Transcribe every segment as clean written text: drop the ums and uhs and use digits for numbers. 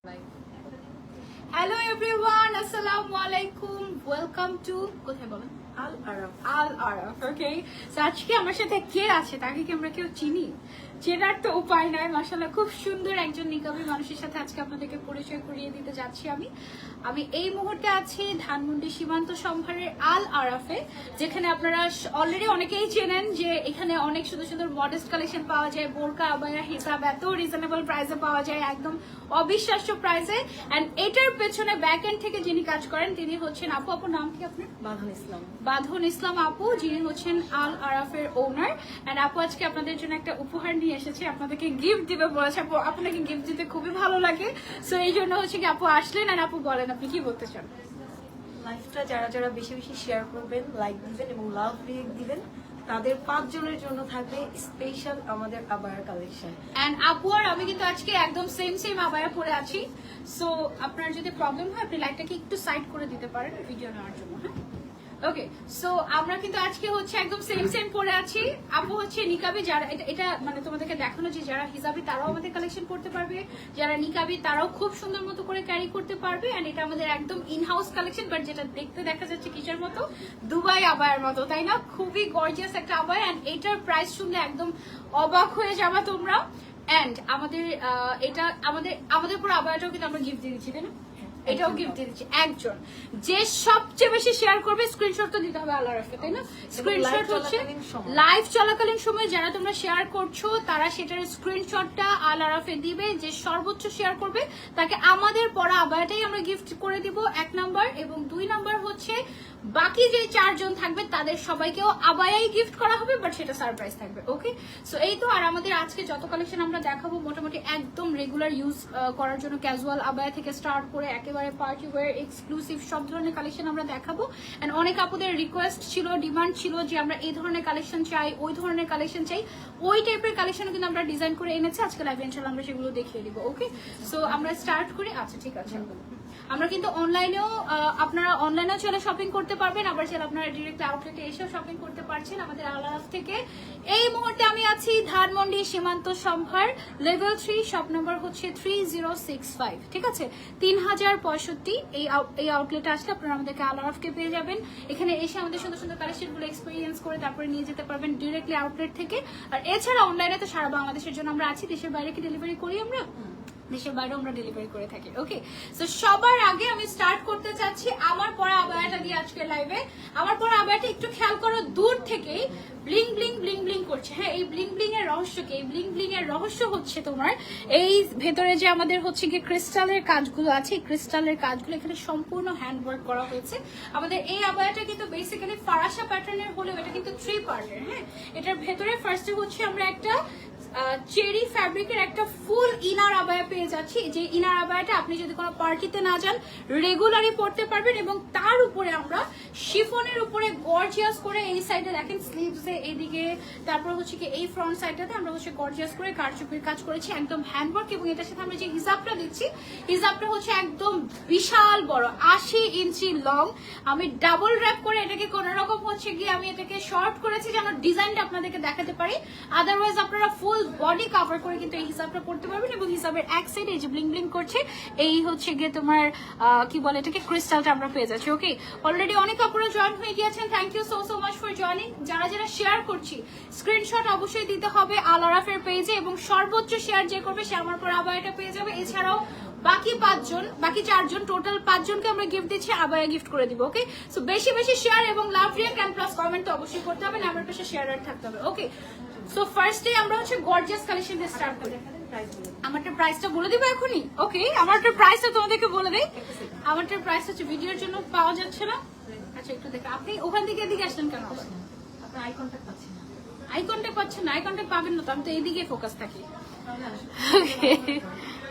Hello everyone, assalamu alaikum. Welcome to কোথায় বলেন আল Araf okay so আজকে আমার সাথে কে আছে তাকে কি আমরা কেউ চিনি চেনার তো উপায় নাই মাশাআল্লাহ খুব সুন্দর একজন নিকাবী মানুষের সাথে আজকে আপনাদেরকে পরিচয় করিয়ে দিতে যাচ্ছি আমি এই মুহূর্তে আছি ধানমন্ডি সীমান্ত সম্ভারের আল আরাফে যেখানে আপনারা অলরেডি অনেকেই চেনেন যে এখানে অনেক সুন্দর সুন্দর মডেস্ট কালেকশন পাওয়া যায় বোরকা আবায়া হিজাব এত রিজনেবল প্রাইসে পাওয়া যায় একদম অবিশ্বাস্য প্রাইসে এন্ড এটার পেছনে ব্যাক এন্ড থেকে যিনি কাজ করেন তিনি হচ্ছেন আপুর নাম কি আপনার বাঁধন ইসলাম আপু যিনি হচ্ছেন আল আরাফের ওনার এন্ড আপু আজকে আপনাদের জন্য একটা উপহার নিয়ে এসেছে আপনাদেরকে গিফট দিবে বলেছে আপু আপনাকে গিফট দিতে খুবই ভালো লাগে সো এই জন্য হচ্ছে কি আপু আসলেন আর আপু বলেন আপনি কি বলতে চান লাইভটা যারা যারা বেশি বেশি শেয়ার করবেন লাইক দিবেন এবং লাভ রিয়েক্ট দিবেন তাদের 5 জনের জন্য থাকবে স্পেশাল আমাদের আবায়া কালেকশন এন্ড আপু আর আমি কিন্তু আজকে একদম সেম আবায়া পরে আছি সো আপনার যদি প্রবলেম হয় আপনি লাইটটাকে একটু সাইড করে দিতে পারেন ভিডিও নেওয়ার জন্য হ্যাঁ ওকে সো আমরা কিন্তু আজকে হচ্ছে একদম সেম পরে আছি আপু হচ্ছে নিকাবি যারা এটা মানে তোমাদেরকে দেখানো যে যারা হিজাবি তারাও আমাদের কালেকশন করতে পারবে যারা নিকাবি তারাও খুব সুন্দর মতো করে ক্যারি করতে পারবে এন্ড এটা আমাদের একদম ইন হাউস কালেকশন বাট যেটা দেখতে দেখা যাচ্ছে কিসের মতো দুবাই আবায়ার মতো তাই না খুবই গর্জিয়াস একটা আবায়া এন্ড এটার প্রাইস শুনলে একদম অবাক হয়ে যাবা তোমরা এন্ড আমাদের এটা আমাদের পুরো আবায়াটাও কিন্তু আমরা গিফট দিয়ে দিচ্ছি তাই না এটাও গিফট দিয়ে দিচ্ছি একজন যে সবচেয়ে বেশি শেয়ার করবে স্ক্রিনশট তো দিতে হবে আল আরাফে তাই না স্ক্রিনশট হচ্ছে লাইভ চলাকালীন সময় যারা তোমরা শেয়ার করছো তারা সেটার স্ক্রিনশটটা আল আরাফে দিবে যে সর্বোচ্চ শেয়ার করবে তাকে আমাদের পড়া আবায়াটাই আমরা গিফট করে দিব 1 নাম্বার এবং 2 নাম্বার হচ্ছে বাকি যে 4 জন থাকবে তাদের সবাইকেও আবায়াই গিফট করা হবে বাট সেটা সারপ্রাইজ থাকবে ওকে সো এই তো আর আমাদের আজকে যত কালেকশন আমরা দেখাবো মোটামুটি একদম রেগুলার ইউজ করার জন্য ক্যাজুয়াল আবায়া থেকে স্টার্ট করে একেবারে পার্টি ওয়্যার এক্সক্লুসিভ সব ধরনের কালেকশন আমরা দেখাবো এন্ড অনেক আপুদের রিকোয়েস্ট ছিল ডিমান্ড ছিল যে আমরা এই ধরনের কালেকশন চাই ওই ধরনের কালেকশন চাই ওই টাইপের কালেকশন কিন্তু আমরা ডিজাইন করে এনেছি আজকে লাইভ ইনশাআল্লাহ আমরা সেগুলো দেখিয়ে দিব ওকে সো আমরা স্টার্ট করি আচ্ছা ঠিক আছে আমরা কিন্তু অনলাইনেও আপনারা অনলাইনেও চলে শপিং করতে পারবেন আবার চাইলে আপনারা ডিরেক্ট আউটলেটে এসেও শপিং করতে পারছেন আমাদের আল আরাফ থেকে এই মুহূর্তে আমি আছি ধানমন্ডি সীমান্ত সম্ভার লেভেল 3 শপ নাম্বার হচ্ছে 3065 ঠিক আছে 3065 এই আউটলেটে আসলে আপনারা আমাদেরকে আল আরাফকে পেয়ে যাবেন এখানে এসে আমাদের সুন্দর সুন্দর কালেকশনগুলো এক্সপেরিয়েন্স করে তারপরে নিয়ে যেতে পারবেন ডিরেক্টলি আউটলেট থেকে আর এছাড়া অনলাইনে তো সারা বাংলাদেশের জন্য আমরা আছি দেশের বাইরে কি ডেলিভারি করি আমরা দেশের বাইরেও আমরা ডেলিভারি করে থাকি ওকে সো সবার আগে আমি স্টার্ট করতে চাচ্ছি আমার পরা আবায়াটা দিয়ে আজকে লাইভে আমার পরা আবায়াটা একটু খেয়াল করো দূর থেকেই ব্লিং ব্লিং ব্লিং ব্লিং করছে হ্যাঁ এই ব্লিং ব্লিং এর রহস্য কি এই ব্লিং ব্লিং এর রহস্য হচ্ছে তোমার এই ভেতরে যে আমাদের হচ্ছে কি ক্রিস্টালের কাজগুলো আছে এই ক্রিস্টালের কাজগুলো এখানে সম্পূর্ণ হ্যান্ডওয়ার্ক করা হয়েছে আমাদের এই আবায়াটা কিন্তু বেসিক্যালি ফারাসা প্যাটার্নের হলেও এটা কিন্তু 3 পার্টের হ্যাঁ এটার ভেতরে ফার্স্টে হচ্ছে আমরা একটা চেরি ফ্যাব্রিকের একটা ফুল ইনার আবায়া পেয়ে যাচ্ছি যে ইনার আবায়াটা আপনি যদি কোনো পার্টিতে না যান রেগুলারই পরতে পারবেন এবং তার উপরে আমরা শিফনের উপরে গর্জিয়াস করে এই সাইডে দেখেন স্লিভসে এইদিকে তারপর হচ্ছে কি এই ফ্রন্ট সাইডটাতে আমরা হচ্ছে গর্জিয়াস করে কারচুপির কাজ করেছি একদম হ্যান্ডওয়ার্ক এবং এটার সাথে আমরা যে হিজাবটা দিচ্ছি হিজাবটা হচ্ছে একদম বিশাল বড় 80 ইঞ্চি লং আমি ডাবল র্যাপ করে এটাকে কোন রকম হচ্ছে গিয়ে আমি এটাকে শর্ট করেছি যেন ডিজাইনটা আপনাদেরকে দেখাতে পারি আদারওয়াইজ আপনারা ফুল বডি কভার করে কিন্তু এই হিসাবটা পড়তে পারবেন এবং হিসাবের এক সাইডে এই যে ব্লিং ব্লিং করছে এই হচ্ছে গিয়ে তোমার কি বলে এটাকে ক্রিস্টালটা আমরা পেয়ে যাচ্ছি ওকে অলরেডি অনেক আপুরা জয়েন হয়ে গিয়েছেন thank you so much for joining যারা যারা শেয়ার করছি স্ক্রিনশট অবশ্যই দিতে হবে আল আরাফের পেজে এবং সর্বোচ্চ শেয়ার যে করবে সে আমার পর আবায়াটা পেয়ে যাবে এছাড়াও বাকি 4 জন টোটাল 5 জনকে আমরা গিফট দিচ্ছি আবায়া গিফট করে দিব ওকে সো বেশি বেশি শেয়ার এবং love react and plus comment তো অবশ্যই করতে হবে না আমার পাশে শেয়ার থাকতে হবে ওকে সো ফার্স্টে আমরা হচ্ছে গর্জিয়াস কালেকশন দিয়ে স্টার্ট করি আমারটার প্রাইসটা বলে দিব এখনই ওকে আমারটার প্রাইসটা তোমাদেরকে বলে দেই আমারটার প্রাইস হচ্ছে ভিডিওর জন্য পাওয়া যাচ্ছে না আচ্ছা একটু দেখো আপনি ওখান থেকে এদিকে আসলেন কেন আপনার আই কন্টাক্ট পাচ্ছেন না আই কন্টাক্ট পাচ্ছেন না আই কন্টাক্ট পাবেন না তো আমি তো এইদিকে ফোকাস থাকি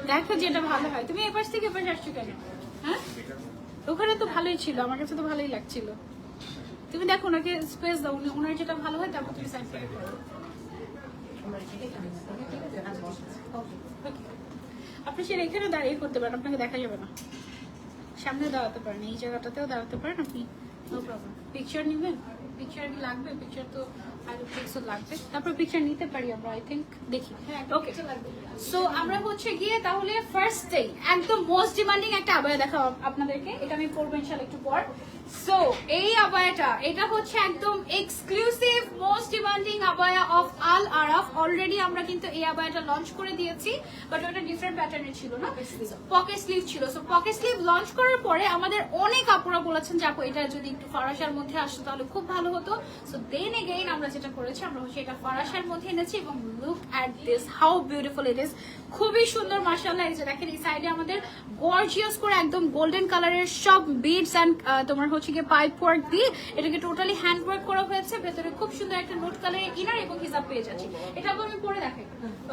দেখো যেটা ভালো হয় তুমি এপাশ থেকে এপাশ আসছো কেন হ্যাঁ ওখানে তো ভালোই ছিল আমার কাছে তো ভালোই লাগছিল তুমি দেখো ওনাকে স্পেস দাও ওনার যেটা ভালো হয় তারপর তুমি সাইড করে করো আপনি সেটা এখানে দাঁড়িয়ে করতে পারেন আপনাকে দেখা যাবে না সামনে দাঁড়াতে পারেন এই জায়গাটাতেও দাঁড়াতে পারেন আপনি নো প্রবলেম পিকচার নিবেন পিকচার কি লাগবে পিকচার তো আরো পিক্সেল লাগবে, তারপর পিকচার নিতে পারি আমরা, আই থিংক দেখি। হ্যাঁ ওকে, সো আমরা হচ্ছে গিয়ে তাহলে ফার্স্ট ডে একদম মোস্ট ডিমান্ডিং একটা আবায়া দেখাও আপনাদেরকে, এটা আমি পরবো ইনশাআল্লাহ একটু পর। সো এই আবায়াটা, এটা হচ্ছে একদম exclusive most demanding abaya of Al Araf. Already আমরা কিন্তু এই আবায়াটা লঞ্চ করে দিয়েছি, বাট ওটা ডিফারেন্ট প্যাটার্নের ছিল না, পকেট স্লিভ ছিল। সো পকেট স্লিভ লঞ্চ করার পরে আমাদের অনেক আপুরা বলেছেন যে আপু এটা যদি একটু ফারাসার মধ্যে আসতো তাহলে খুব ভালো হতো। সো দেন এগেইন আমরা যেটা করেছি, আমরা হচ্ছে এটা ফারাসার মধ্যে এনেছি এবং look at this how beautiful it is, খুবই সুন্দর মাশাআল্লাহ। এই যে দেখেন এই সাইডে আমাদের গর্জিয়াস করে একদম গোল্ডেন কালারের সব বিডস এন্ড তোমার হচ্ছে গিয়ে পাইপ ওয়ার্ক দিয়ে এটাকে টোটালি হ্যান্ড ওয়ার্ক করা হয়েছে। ভেতরে খুব সুন্দর একটা নোট কালারের ইনার এবং হিজাব পেয়ে যাচ্ছি। এটা আমি পরে দেখাই।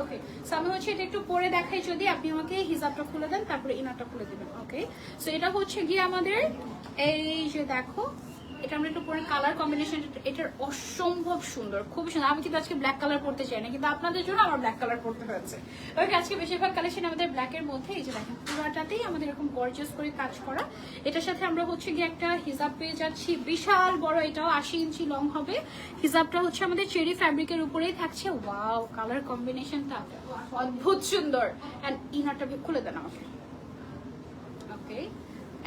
ওকে, সো আমি হচ্ছে এটা একটু পরে দেখাই, যদি আপনি আমাকে হিজাবটা খুলে দেন তারপরে ইনারটা খুলে দিবেন। ওকে, সো এটা হচ্ছে গিয়ে আমাদের এই যে দেখো, এটা আমরা একটু পরে কালার কম্বিনেশন, এটার অসম্ভব সুন্দর, খুবই সুন্দর। আমি কিন্তু আজকে ব্ল্যাক কালার পরতে চাই না, কিন্তু আপনাদের জন্য আমার ব্ল্যাক কালার পরতে হয়েছে। ওকে, আজকে বেশিরভাগ কালেকশন আমাদের ব্ল্যাকের মধ্যে। এই যে দেখেন পুরাটাতেই আমাদের এরকম গর্জিয়াস করে কাজ করা। এটার সাথে আমরা হচ্ছে গিয়ে একটা হিজাব পেয়ে যাচ্ছি, বিশাল বড়, এটাও 80 ইঞ্চি লং হবে। হিজাবটা হচ্ছে আমাদের চেরি ফ্যাব্রিকের উপরেই থাকছে। ওয়াও, কালার কম্বিনেশনটা অদ্ভুত সুন্দর। এন্ড ইনারটা খুলে দেন আমাকে। ওকে,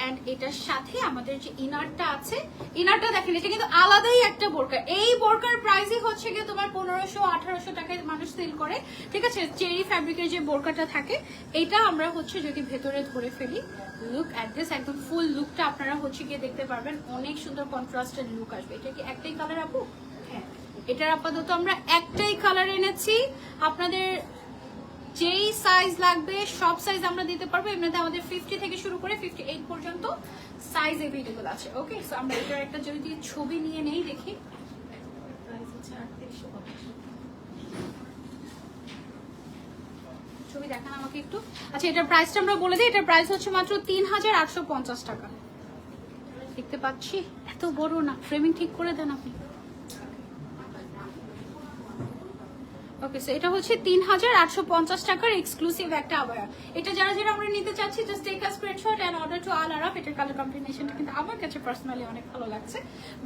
এন্ড এটার সাথে আমাদের যে ইনারটা আছে, ইনারটা দেখেন এটা কিন্তু আলাদাই একটা বোরকা। এই বোরকার প্রাইসই হচ্ছে গিয়ে তোমার 1500-1800 টাকায় মানুষ সেল করে, ঠিক আছে। চেরি ফ্যাব্রিকের যে বোরকাটা থাকে, এটা আমরা হচ্ছে যদি ভেতরে ধরে ফেলি, লুক অ্যাট দিস, একদম ফুল লুকটা আপনারা হচ্ছে গিয়ে দেখতে পারবেন, অনেক সুন্দর কন্ট্রাস্টেড লুক আসবে। এটা কি একটাই কালার আপু? হ্যাঁ, এটার আপাতত আমরা একটাই কালার এনেছি। আপনাদের যেই সাইজ লাগবে সব সাইজ আমরা দিতে পারবো। এমনিতে আমাদের 50 থেকে শুরু করে 58 পর্যন্ত সাইজ এভেলেবল আছে। ওকে, সো আমরা এটার একটা যদি ছবি নিয়ে নেই, দেখি। ছবি দেখান আমাকে একটু। আচ্ছা, এটার প্রাইসটা আমরা বলে দিই। এটার প্রাইস হচ্ছে মাত্র 3850 টাকা। দেখতে পাচ্ছি এত বড় না, ফ্রেমিং ঠিক করে দেন আপনি। ওকে, সো এটা হচ্ছে 3850 টাকার এক্সক্লুসিভ একটা আবায়া। এটা যারা যারা আমরা নিতে চাচ্ছি, just take a screenshot and order to Al Araf. এটার কালার কম্বিনেশনটা কিন্তু আমার কাছে পার্সোনালি অনেক ভালো লাগছে।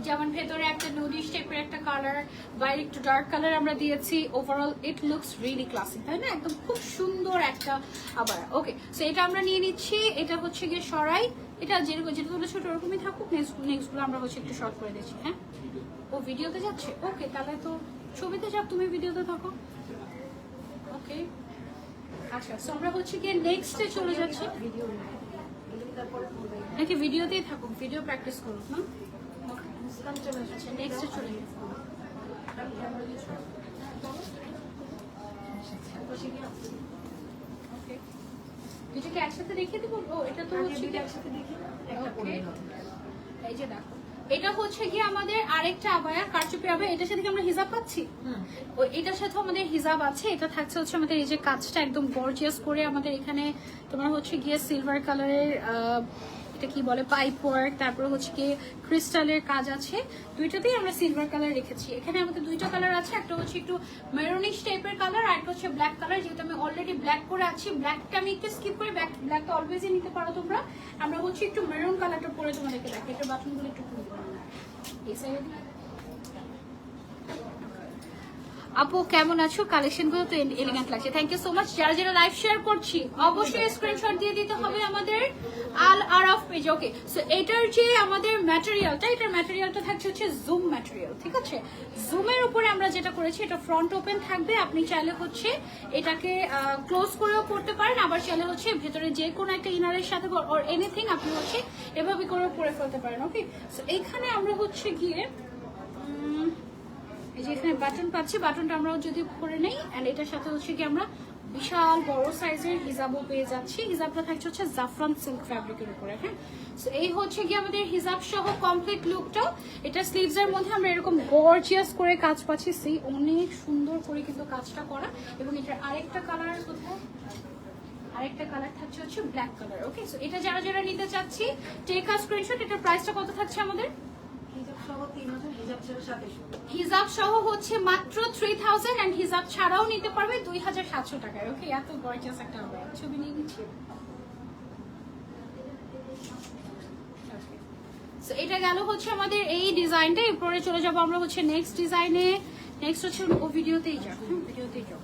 যেমন ভেতরে একটা নুডিশ টাইপের একটা কালার, বাইরে একটু ডার্ক কালার আমরা দিয়েছি। Overall it looks really classic, তাই না? একদম খুব সুন্দর একটা আবায়া। ওকে, সো এটা আমরা নিয়ে নিচ্ছি। এটা হচ্ছে গিয়ে সরাই, এটা যেরকম যেটা ছোট ওরকমই থাকুক। নেক্সট গুলো আমরা হচ্ছে একটু শর্ট করে দিচ্ছি। হ্যাঁ, ও ভিডিওতে যাচ্ছে। ওকে, তাহলে তো ছবিতে যাক, তুমি ভিডিওতে থাকো। ওকে, আচ্ছা, সো আমরা হচ্ছে গিয়ে নেক্সটে চলে যাচ্ছি। নাকি ভিডিওতেই থাকুক, ভিডিও প্র্যাকটিস করুক না? আচ্ছা, নেক্সটে চলে যাই। ওকে, এটাকে একসাথে রেখে দিব। ও, এটা তো হচ্ছে একসাথে দেখি। এই যে দেখো, এটা হচ্ছে কি আমাদের আরেকটা আবায়া, কারচুপি আবায়া। এটার সাথে কি আমরা হিজাব পাচ্ছি? এটার সাথে আমাদের হিজাব আছে। এটা থাকছে হচ্ছে আমাদের এই যে কাজটা একদম গর্জিয়াস করে আমাদের এখানে তোমার হচ্ছে গিয়ে সিলভার কালারের, এটা কি বলে, পাইপ ওয়ার্ক, তারপর হচ্ছে গিয়ে ক্রিস্টালের কাজ আছে। দুইটাতেই আমরা সিলভার কালার রেখেছি। এখানে আমাদের দুইটা কালার আছে, একটা হচ্ছে একটু মেরুনিশ টাইপের কালার, আর একটা হচ্ছে ব্ল্যাক কালার। যেহেতু আমি অলরেডি ব্ল্যাক করে আছি, ব্ল্যাকটা আমি একটু স্কিপ করে, ব্ল্যাকটা অলওয়েজই নিতে পারো তোমরা। আমরা হচ্ছে একটু মেরুন কালারটা পরে তোমাদেরকে দেখি। এটা বাটনগুলো একটু খুলে দেবো এই সাইডে। আপু কেমন আছো? কালেকশন গুলো তো এলিগেন্ট লাগছে, থ্যাংক ইউ সো মাচ। যারা যারা লাইভ শেয়ার করছি অবশ্যই স্ক্রিনশট দিয়ে দিতে হবে আমাদের আল আরাফ পেজ। ওকে, সো এটার যে আমাদের ম্যাটেরিয়ালটা, এটার ম্যাটেরিয়ালটা থাকছে হচ্ছে জুম ম্যাটেরিয়াল, ঠিক আছে। জুমের উপরে আমরা যেটা করেছি, এটা ফ্রন্ট ওপেন থাকবে। আপনি চাইলে হচ্ছে এটাকে ক্লোজ করেও করতে পারেন, আবার চাইলে হচ্ছে ভেতরে যে কোনো একটা ইনারের সাথে অর এনিথিং আপনি হচ্ছে এভাবে করেও পরে ফেলতে পারেন। ওকে, সো এইখানে আমরা হচ্ছে গিয়ে এই যে এখানে বাটন পাচ্ছি, বাটনটা আমরা যদি করে নেই। এন্ড এটার সাথে হচ্ছে কি আমরা বিশাল বড় সাইজের হিজাবও পেয়ে যাচ্ছি। হিজাবটা থাকছে হচ্ছে জাফরান সিল্ক ফ্যাব্রিকের উপরে। হ্যাঁ, সো এই হচ্ছে কি আমাদের হিজাব সহ কমপ্লিট লুকটা। এটা স্লিভস এর মধ্যে আমরা এরকম গর্জিয়াস করে কাজ পাচ্ছি, সেই অনেক সুন্দর করে কিন্তু কাজটা করা। এবং এটার আরেকটা কালার কোথায়, আরেকটা কালার থাকছে হচ্ছে ব্ল্যাক কালার। ওকে, সো এটা যারা যারা নিতে চাচ্ছি টেক আ স্ক্রিনশট। এটার প্রাইসটা কত থাকছে আমাদের? হিজাব সহ হচ্ছে মাত্র 3000 এন্ড হিজাব ছাড়াও নিতে পারবে 2700 টাকায়। ওকে, এত গর্জিয়াস একটা ছবি নিয়ে নিচ্ছি। সো এটা গেল হচ্ছে আমাদের এই ডিজাইনটা। এরপরে চলে যাবো আমরা হচ্ছে নেক্সট ডিজাইনে। নেক্সট হচ্ছে ও ভিডিওতেই যাও, ভিডিওতেই যাও,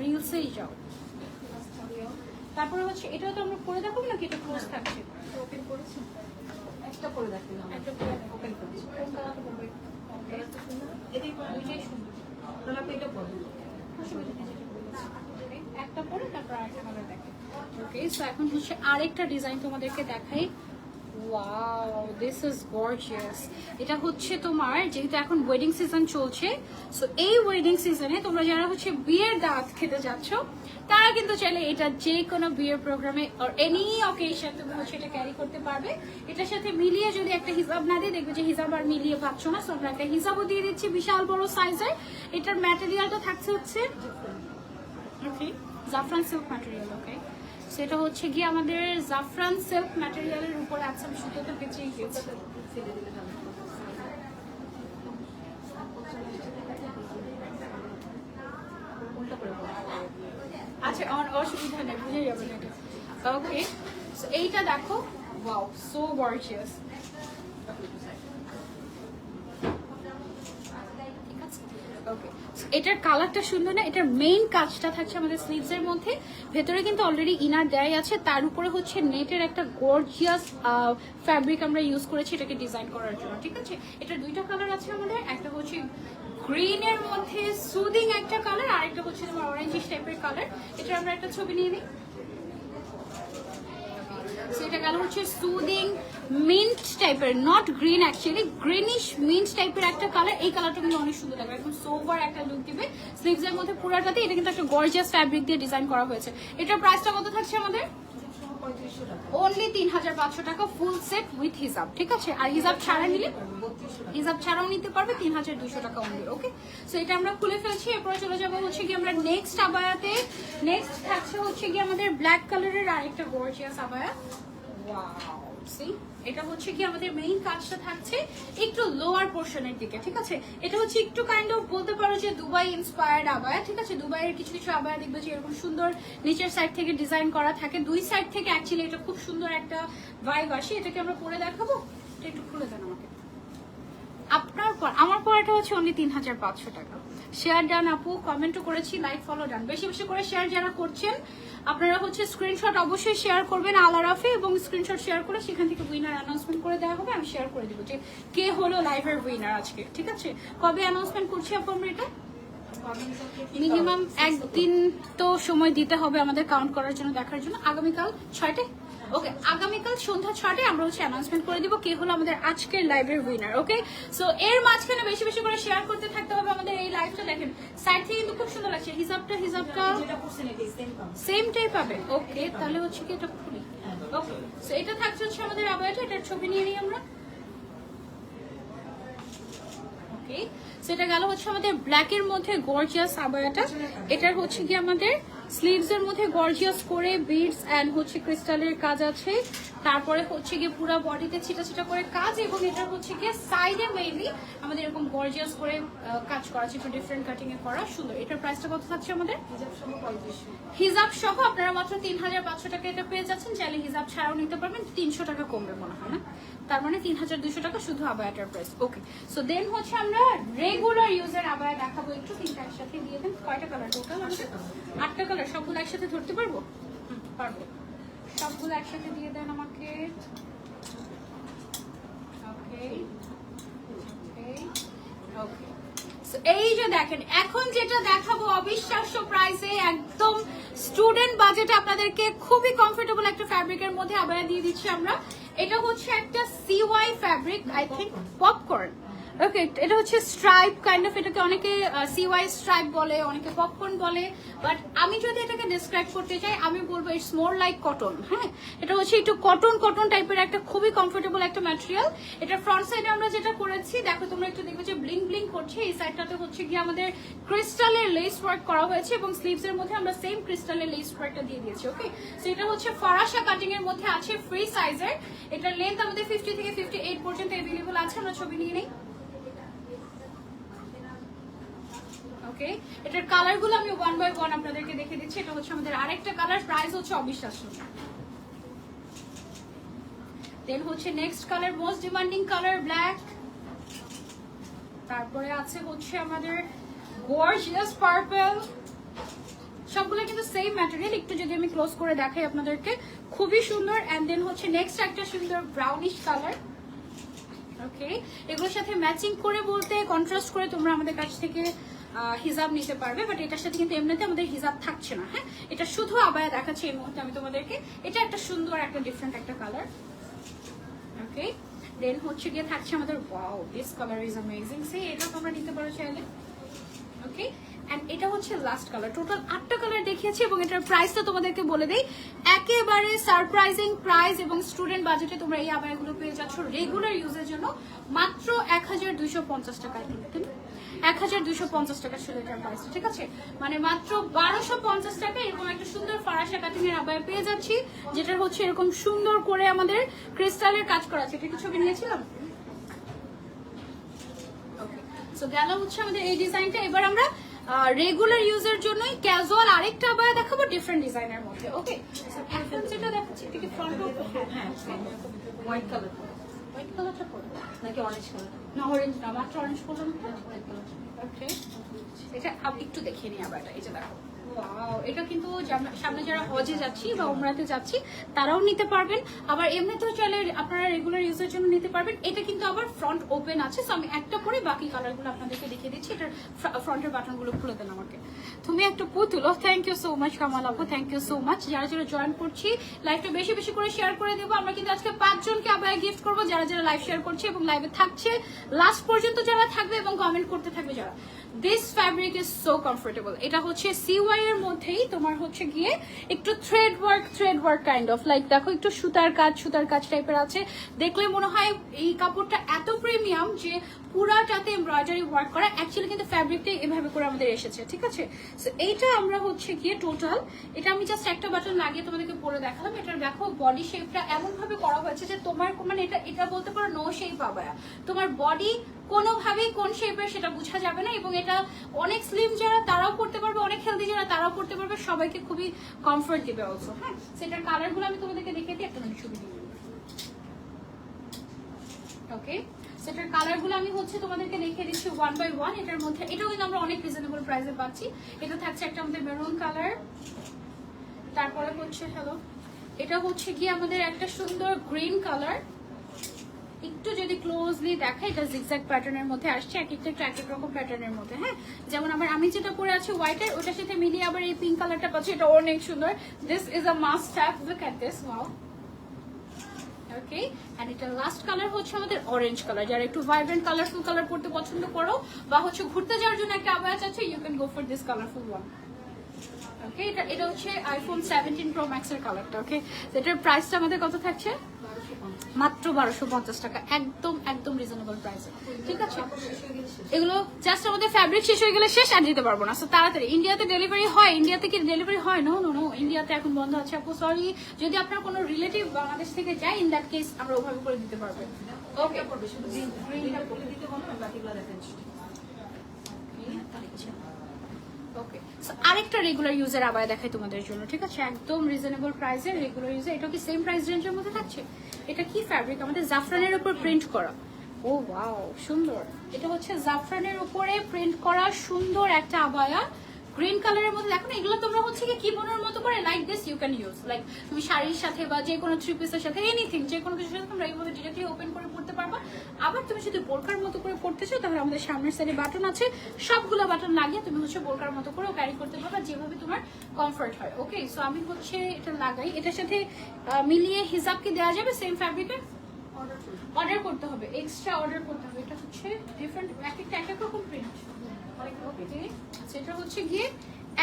রিলসেই যাও। তারপরে হচ্ছে এটাও তো আমরা পরে দেখাবো নাকি এটা ক্লোজ থাকছে? ওপেন করেছি, একটা করে দেখলাম, একটা পরে ওপেন করেছি। কোন কালারটা পরবে? এটাই দুইটাই সুন্দর, তাহলে আপনি এটা পড়বেন। একটা পরে তারপর আরেকটা কালার দেখে। ওকে, সো এখন হচ্ছে আরেকটা ডিজাইন তোমাদেরকে দেখাই। Wow, this is gorgeous. এটা হচ্ছে তোমার, যেহেতু এখন ওয়েডিং সিজন চলছে, সো এই ওয়েডিং সিজনে তোমরা যারা হচ্ছে বিয়ের দাওয়াত খেতে যাচ্ছ তারা কিন্তু চাইলে এটা যে কোনো বিয়ের প্রোগ্রামে অর এনি অকেশন তুমি হচ্ছে এটা ক্যারি করতে পারবে। এটার সাথে মিলিয়ে যদি একটা হিজাব না দিয়ে, দেখবে যে হিজাব আর মিলিয়ে পাচ্ছ না, সো আমরা একটা হিজাবও দিয়ে দিচ্ছি বিশাল বড় সাইজের। এটার ম্যাটেরিয়ালটা থাকছে হচ্ছে ওকে জাফরান সিল্ক ম্যাটেরিয়াল। ওকে, সেটা হচ্ছে গিয়ে আমাদের জাফরান সিল্ক ম্যাটেরিয়ালের উপরে আছে, আমি সুতোটা পেঁচিয়ে গিয়েছি। আচ্ছা, অসুবিধা নেই, বুঝে যাবেন এটা। ওকে, সো এইটা দেখো, ওয়াও, সো গর্জিয়াস। ওকে, এটার কালারটা সুন্দর না? এটার মেইন কাজটা থাকছে আমাদের স্লিভস এর মধ্যে, ভেতরে কিন্তু অলরেডি ইনার দেয়াই আছে, তার উপরে হচ্ছে নেটের একটা গর্জিয়াস ফ্যাব্রিক আমরা ইউজ করেছি এটাকে ডিজাইন করার জন্য। ঠিক আছে, এটার দুইটা কালার আছে আমাদের, একটা হচ্ছে গ্রিন এর মধ্যে সুদিং একটা কালার, আর একটা হচ্ছে তোমার অরেঞ্জিশ টাইপের কালার। এটা আমরা একটা ছবি নিয়ে নিই। সেটা গেল হচ্ছে সুদিং মিন্ট টাইপের, not green, actually greenish mint টাইপের একটা কালার। এই কালারটা কিন্তু অনেক সুন্দর লাগবে, একদম সোভার একটা লুক দিবে স্লিভস এর মধ্যে পুরাটাতে। এটা কিন্তু একটা গর্জিয়াস ফ্যাব্রিক দিয়ে ডিজাইন করা হয়েছে। এটার প্রাইসটা কত থাকছে আমাদের? অনলি 3500 টাকা, ফুল সেট উইথ হিজাব। ঠিক আছে, আর হিজাব ছাড়া নিলে, হিজাব ছাড়াও নিতে পারবে 3200 টাকা অনলি। ওকে, সো এটা আমরা খুলে ফেলছি। এরপরে চলে যাবো হচ্ছে কি আমরা নেক্সট আবায়াতে। নেক্সট থাকছে হচ্ছে কি আমাদের ব্ল্যাক কালারের আরেকটা গর্জিয়াস আবায়া। ওয়াও, সি, এটা হচ্ছে কি আমাদের মেইন কাজটা থাকছে একটু লোয়ার পোর্শনের দিকে। ঠিক আছে, এটা হচ্ছে একটু কাইন্ড অফ বলতে পারো যে দুবাই ইন্সপায়ার্ড আবায়া। ঠিক আছে, দুবাইয়ের কিছু কিছু আবায়া দেখবে যে এরকম সুন্দর নিচের সাইড থেকে ডিজাইন করা থাকে, দুই সাইড থেকে অ্যাকচুয়ালি এটা খুব সুন্দর একটা ভাইব আসে। এটাকে আমরা পরে দেখাবো, এটা একটু খুলে দেন আমাকে। আপনার আমার পড়াটা হচ্ছে অনলি 3500 টাকা। শেয়ার ডান আপু, কমেন্টও করেছি, লাইক ফলো ডান। বেশি বেশি করে শেয়ার যারা করছেন আপনারা হচ্ছে স্ক্রিনশট অবশ্যই শেয়ার করবেন আলারাফে, এবং স্ক্রিনশট শেয়ার করে সেখান থেকে উইনার অ্যানাউন্সমেন্ট করে দেওয়া হবে। আমি শেয়ার করে দিব যে কে হলো লাইভের উইনার আজকে। ঠিক আছে, কবে অ্যানাউন্সমেন্ট করছি আপু আমরা এটা? মিনিমাম একদিন তো সময় দিতে হবে আমাদের কাউন্ট করার জন্য, দেখার জন্য। আগামীকাল 6টায়, ওকে, আগামীকাল সন্ধ্যা 6টায় আমরা হচ্ছে অ্যানাউন্সমেন্ট করে দিব কে হলো আমাদের আজকের লাইভের উইনার। ওকে, সো এর মাঝখানে বেশি বেশি করে শেয়ার করতে থাকতে হবে আমাদের এই লাইভটা। দেখেন সাইড থেকে কিন্তু খুব সুন্দর লাগছে, হিজাবটা সেমটাই পাবে। ওকে, তাহলে হচ্ছে কি এটা খুলি। ওকে, সো এটা থাকছে হচ্ছে আমাদের আবায়াটা, এটার ছবি নিয়ে নিই আমরা। ওকে, সেটা গেল হচ্ছে আমাদের ব্ল্যাক এর মধ্যে গর্জিয়াস আবায়াটা। এটার হচ্ছে কি আমাদের স্লিভস এর মধ্যে গর্জিয়াস করে বিডস এন্ড হচ্ছে ক্রিস্টালের কাজ আছে, তারপরে হচ্ছে গিয়ে পুরো বডিতে ছিটা ছিটা করে কাজ, এবং এটা হচ্ছে গিয়ে সাইডে মেইনলি আমাদের এরকম গর্জিয়াস করে কাজ করা আছে, একটু ডিফারেন্ট কাটিং এ করা, সুন্দর। এটার প্রাইসটা কত থাকছে আমাদের? হিজাব সহ আপনারা মাত্র 3500 টাকা এটা পেয়ে যাচ্ছেন। চাইলে হিজাব ছাড়াও নিতে পারবেন, 300 টাকা কমবে মনে হয় না, তার মানে 3200 টাকা শুধু আবায়াটার প্রাইস। ওকে, সো দেন হচ্ছে আমরা রেগুলার ইউজের আবায়া দেখাবো একটু, তিনটা একসাথে দিয়ে দেন। কয়টা কালার টোটাল? 8টা কালার। সবগুলো একসাথে ধরতে পারবো? পারবো, সবগুলো একসাথে দিয়ে দেন আমাকে। ওকে ওকে ওকে, এই যে দেখেন এখন যেটা দেখাবো অবিশ্বাস্য প্রাইসে, একদম স্টুডেন্ট বাজেটে আপনাদেরকে খুবই কমফোর্টেবল একটা ফ্যাব্রিকের মধ্যে আবায়া দিয়ে দিচ্ছি আমরা। এটা হচ্ছে একটা সিওয়াই fabric, I think popcorn. Okay, এটা হচ্ছে স্ট্রাইপ কাইন্ড অফ, এটাকে অনেকে সিওয়াই স্ট্রাইপ বলে, অনেকে পপকর্ন বলে, বাট আমি যদি এটাকে ডিসক্রাইব করতে চাই আমি বলবো ইটস মোর লাইক কটন। হ্যাঁ, এটা হচ্ছে একটু কটন কটন টাইপের একটা খুবই কমফোর্টেবল একটা ম্যাটেরিয়াল। এটা ফ্রন্ট সাইডে আমরা যেটা করেছি দেখো তোমরা একটু দেখবে যে ব্লিং ব্লিং করছে, এই সাইডটাতে হচ্ছে গিয়ে আমাদের ক্রিস্টালের লেস ওয়ার্ক করা হয়েছে, এবং স্লিভস এর মধ্যে আমরা সেম ক্রিস্টালের লেস ওয়ার্কটা দিয়ে দিয়েছি। ওকে, সো এটা হচ্ছে ফরাসা কাটিং এর মধ্যে আছে, ফ্রি সাইজের। এটার লেন্থ আমাদের 50 থেকে 58 পর্যন্ত अवेलेबल আছে। আমরা ছবি নিয়ে নেই। ওকে, এটার কালারগুলো আমি ওয়ান বাই ওয়ান আপনাদেরকে দেখে দিচ্ছি। এটা হচ্ছে আমাদের আরেকটা কালার, প্রাইস হচ্ছে অবিশ্বাস্য। দেন হচ্ছে next colour, most demanding colour black. তারপরে আছে হচ্ছে আমাদের গর্জিয়াস পার্পল, সবগুলো কিন্তু সেম ম্যাটেরিয়াল। একটু যদি আমি ক্লোজ করে দেখাই আপনাদেরকে, খুবই সুন্দর। এন্ড দেন হচ্ছে নেক্সট একটা সুন্দর ব্রাউনিশ কালার। ওকে, এগুলোর সাথে ম্যাচিং করে বলতে কন্ট্রাস্ট করে তোমরা আমাদের কাছ থেকে হিজাব নিতে পারবে, বাট এটার সাথে কিন্তু এমনিতে আমাদের হিজাব থাকছে না। হ্যাঁ, এটা শুধু আবায়া দেখাচ্ছে এই মুহূর্তে আমি তোমাদেরকে। এটা একটা সুন্দর একটা ডিফারেন্ট একটা কালার। ওকে, দেন হচ্ছে গিয়ে থাকছে আমাদের, wow this colour is amazing, so এটা তোমরা নিতে পারো চাইলে। ওকে, এন্ড এটা হচ্ছে লাস্ট কালার। টোটাল 8টা কালার দেখিয়েছি এবং এটার প্রাইসটা তোমাদেরকে বলে দেই, একেবারে সারপ্রাইজিং প্রাইস এবং স্টুডেন্ট বাজেটে তোমরা এই আবায়াগুলো পেয়ে যাচ্ছ রেগুলার ইউজের জন্য মাত্র 1250 টাকায়। 1250 টাকা ছিল এটার প্রাইস, ঠিক আছে? মানে মাত্র 1250 টাকা এরকম একটা সুন্দর ফারাসা কাটিং এর আবায়া পেয়ে যাচ্ছি, যেটার হচ্ছে এরকম সুন্দর করে আমাদের ক্রিস্টালের কাজ করা আছে। এটা কি ছবি নিয়েছিলাম? ওকে, সো গেল হচ্ছে আমাদের এই ডিজাইনটা। এবার আমরা রেগুলার ইউজের জন্যই ক্যাজুয়াল আরেকটা আবায়া দেখাবো ডিফারেন্ট ডিজাইনের মধ্যে। ওকে, এখন যেটা দেখাচ্ছি এটা কি ফ্রন্ট? হ্যাঁ, হোয়াইট কালার, হোয়াইট কালারটা পড়বে নাকি অরেঞ্জ কালার? না, অরেঞ্জ না, মাত্র অরেঞ্জ করলাম। ওকে, এটা একটু দেখিয়ে নিই আবার। এই যে দেখো, ওয়াও, এটা কিন্তু সামনে যারা হজে যাচ্ছি বা উমরাতে যাচ্ছি তারাও নিতে পারবেন, আবার এমনিতেও চাইলে আপনারা রেগুলার ইউজের জন্য নিতে পারবেন। এটা কিন্তু আবার ফ্রন্ট ওপেন আছে, সো আমি একটা পরে বাকি কালারগুলো আপনাদেরকে দেখিয়ে দিচ্ছি। এটার ফ্রন্টের বাটনগুলো খুলে দেন আমাকে। তুমি একটা পুতুলো। Thank you so much Kamal আপু, থ্যাংক ইউ সো মাচ। যারা যারা জয়েন করছি, লাইভটা বেশি বেশি করে শেয়ার করে দেবো। আমরা কিন্তু আজকে 5 জনকে আবার গিফট করবো যারা যারা লাইভ শেয়ার করছে এবং লাইভে থাকছে লাস্ট পর্যন্ত যারা থাকবে এবং কমেন্ট করতে থাকবে যারা। This fabric is so comfortable. এটা হচ্ছে সিওয়াই এর মধ্যেই তোমার হচ্ছে গিয়ে একটু thread work kind of, like দেখো একটু সুতার কাজ টাইপের আছে। দেখলে মনে হয় এই কাপড়টা এত প্রিমিয়াম যে পুরাটাতে এমব্রয়ডারি ওয়ার্ক করা। অ্যাকচুয়ালি কিন্তু ফ্যাব্রিকটাই এভাবে করে আমাদের এসেছে, ঠিক আছে? সো এইটা আমরা হচ্ছে গিয়ে টোটাল, এটা আমি জাস্ট একটা বাটন লাগিয়ে তোমাদেরকে পরে দেখালাম। এটা দেখো বডি শেপটা এমন ভাবে করা হয়েছে যে তোমার মানে এটা বলতে পারো নো শেপ আবায়া। তোমার বডি কোনোভাবেই কোন শেপের সেটা বোঝা যাবে না, এবং এটা অনেক স্লিম যারা তারাও পড়তে পারবে, অনেক হেলদি যারা তারাও পড়তে পারবে, সবাইকে খুবই কমফোর্ট দিবে অলসো। হ্যাঁ, সেটার কালারগুলো আমি তোমাদেরকে দেখিয়ে দিই, একটা ছবি দিয়ে। ওকে, সেটার কালারগুলো আমি হচ্ছে তোমাদেরকে দেখিয়ে দিচ্ছি ওয়ান বাই ওয়ান। এটার মধ্যে এটাও কিন্তু আমরা অনেক রিজনেবল প্রাইসে পাচ্ছি। এটা থাকছে একটা আমাদের মেরুন কালার, তারপরে হচ্ছে এটা হচ্ছে গিয়ে আমাদের একটা সুন্দর গ্রিন কালার। একটু যদি ক্লোজলি দেখা, এটা জিগজ্যাগ প্যাটার্নের মধ্যে আসছে, এক একটা একটু এক এক রকম প্যাটার্নের মধ্যে। হ্যাঁ, যেমন আমি যেটা পরে আছি হোয়াইটের, ওটার সাথে মিলিয়ে আবার এই পিঙ্ক কালারটা পাচ্ছি, এটা অনেক সুন্দর। This is a must have, look at this, wow. Okay, and এটা লাস্ট কালার হচ্ছে আমাদের অরেঞ্জ কালার। যারা একটু ভাইব্রেন্ট কালারফুল কালার পড়তে পছন্দ করো বা হচ্ছে ঘুরতে যাওয়ার জন্য একটা আবায়া চাচ্ছো, you can go for this colourful one. Okay, এটা হচ্ছে আইফোন 17 প্রো ম্যাক্স এর কালারটা। ওকে, এটার প্রাইসটা আমাদের কত থাকছে? মাত্র 1250 টাকা, একদম রিজনেবল প্রাইসে, ঠিক আছে? এগুলো জাস্ট আমাদের ফ্যাব্রিক শেষ হয়ে গেলে শেষ, আর দিতে পারবো না। সো তাড়াতাড়ি। ইন্ডিয়াতে ডেলিভারি হয়? ইন্ডিয়াতে কি ডেলিভারি হয়? নো, ইন্ডিয়াতে এখন বন্ধ আছে আপু, সরি। যদি আপনার কোনো রিলেটিভ বাংলাদেশ থেকে যায়, ইন দ্যাট কেস আমরা ওভাবে করে দিতে পারবো। ওকে, পড়বে শুধু গ্রিনটা পড়ে দিতে বলো, আমি বাকিগুলো দেখাচ্ছি। ওকে, সো আরেকটা রেগুলার ইউজের আবায়া দেখাই তোমাদের জন্য, ঠিক আছে? একদম রিজনেবল প্রাইসে রেগুলার ইউজে। এটা কি সেম প্রাইস রেঞ্জের মধ্যে থাকছে? এটা কি ফ্যাব্রিক? আমাদের জাফরানের উপর প্রিন্ট করা। ও ওয়াও, সুন্দর। এটা হচ্ছে জাফরানের উপরে প্রিন্ট করা সুন্দর একটা আবায়া, গ্রিন কালারের মধ্যে। দেখো না, এগুলো তোমরা হচ্ছে কি কিবোনের মতো করে like this you can use, like তুমি শাড়ির সাথে বা যে কোনো থ্রি পিসের সাথে, এনিথিং, যে কোনো কিছুর সাথে তোমরা এইভাবে ডিরেক্টলি ওপেন করে পড়তে পারবা। আবার তুমি যদি বোরকার মতো করে পড়তে চাও, তাহলে আমাদের সামনের সাইডে বাটন আছে, সবগুলো বাটন লাগিয়ে তুমি হচ্ছে বোরকার মতো করেও ক্যারি করতে পারবা, যেভাবে তোমার কমফর্ট হয়। ওকে, সো আমি হচ্ছে এটা লাগাই। এটার সাথে মিলিয়ে হিজাব কি দেওয়া যাবে সেম ফ্যাব্রিকের? অর্ডার করতে হবে, এক্সট্রা অর্ডার করতে হবে। এটা হচ্ছে ডিফারেন্ট, এক একটা এক এক রকম প্রিন্ট। ওকে, সেটা হচ্ছে গিয়ে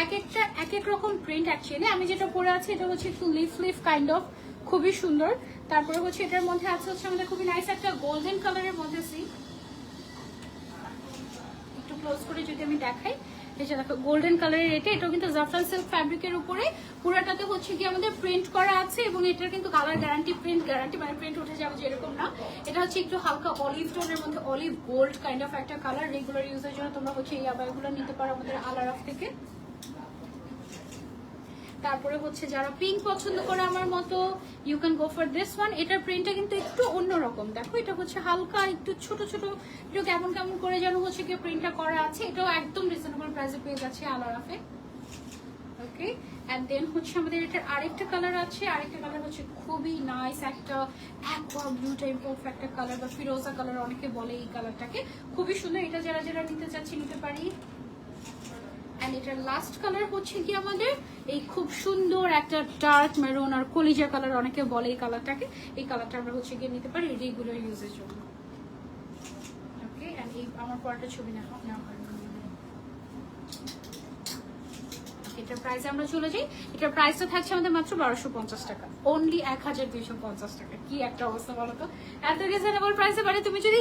এক একটা এক এক রকম প্রিন্ট। অ্যাকচুয়ালি আমি যেটা পরে আছি এটা হচ্ছে একটু লিফ কাইন্ড অফ, খুবই সুন্দর। তারপরে হচ্ছে এটার মধ্যে আছে হচ্ছে আমাদের খুবই নাইস একটা গোল্ডেন কালারের মধ্যে সি, একটু ক্লোজ করে যদি আমি দেখাই, এটা দেখো গোল্ডেন কালারের। এটাও কিন্তু জাফরান সিল্ক ফ্যাব্রিকের উপরে পুরাটাতে হচ্ছে কি আমাদের প্রিন্ট করা আছে, এবং এটার কিন্তু কালার গ্যারান্টি, প্রিন্ট গ্যারান্টি, মানে প্রিন্ট উঠে যাবে যেরকম না। এটা হচ্ছে একটু হালকা অলিভ টোনের মধ্যে, অলিভ গোল্ড কাইন্ড অফ একটা কালার। রেগুলার ইউজের জন্য তোমরা হচ্ছে এই আবায়াগুলো নিতে পারো আমাদের আলারাফ থেকে। তারপরে হচ্ছে যারা পিঙ্ক পছন্দ করে আমার মতো you can go for this one. এটার প্রিন্টটা কিন্তু একটু অন্যরকম, দেখো এটা হচ্ছে হালকা একটু ছোট ছোট একটু কেমন কেমন করে যেন হচ্ছে কি প্রিন্টটা করা আছে। এটাও একদম রিজনেবল প্রাইসে পেয়ে যাচ্ছে আলারাফে। ওকে, এন্ড দেন হচ্ছে আমাদের এটার আরেকটা কালার আছে, আরেকটা কালার হচ্ছে খুবই নাইস একটা অ্যাকোয়া ব্লু টাইপ অফ একটা কালার বা ফিরোজা কালার অনেকে বলে এই কালারটাকে, খুবই সুন্দর। এটা যারা যারা নিতে চাচ্ছি নিতে পারি। এন্ড এটার লাস্ট কালার হচ্ছে কি আমাদের এই খুব সুন্দর একটা ডার্ক মেরুন আর কলিজা কালার অনেকে বলে এই কালারটাকে। এই কালারটা আমরা হচ্ছে গিয়ে নিতে পারি রেগুলার ইউজের জন্য। ওকে, এন্ড এই আমার পরটা ছবি না এটার প্রাইস আমরা চলে যাই। এটার প্রাইসটা থাকছে আমাদের মাত্র 1250 টাকা, অনলি 1250 টাকা। কি একটা অবস্থা বলো তো, এত রিজনেবল প্রাইসে। মানে তুমি যদি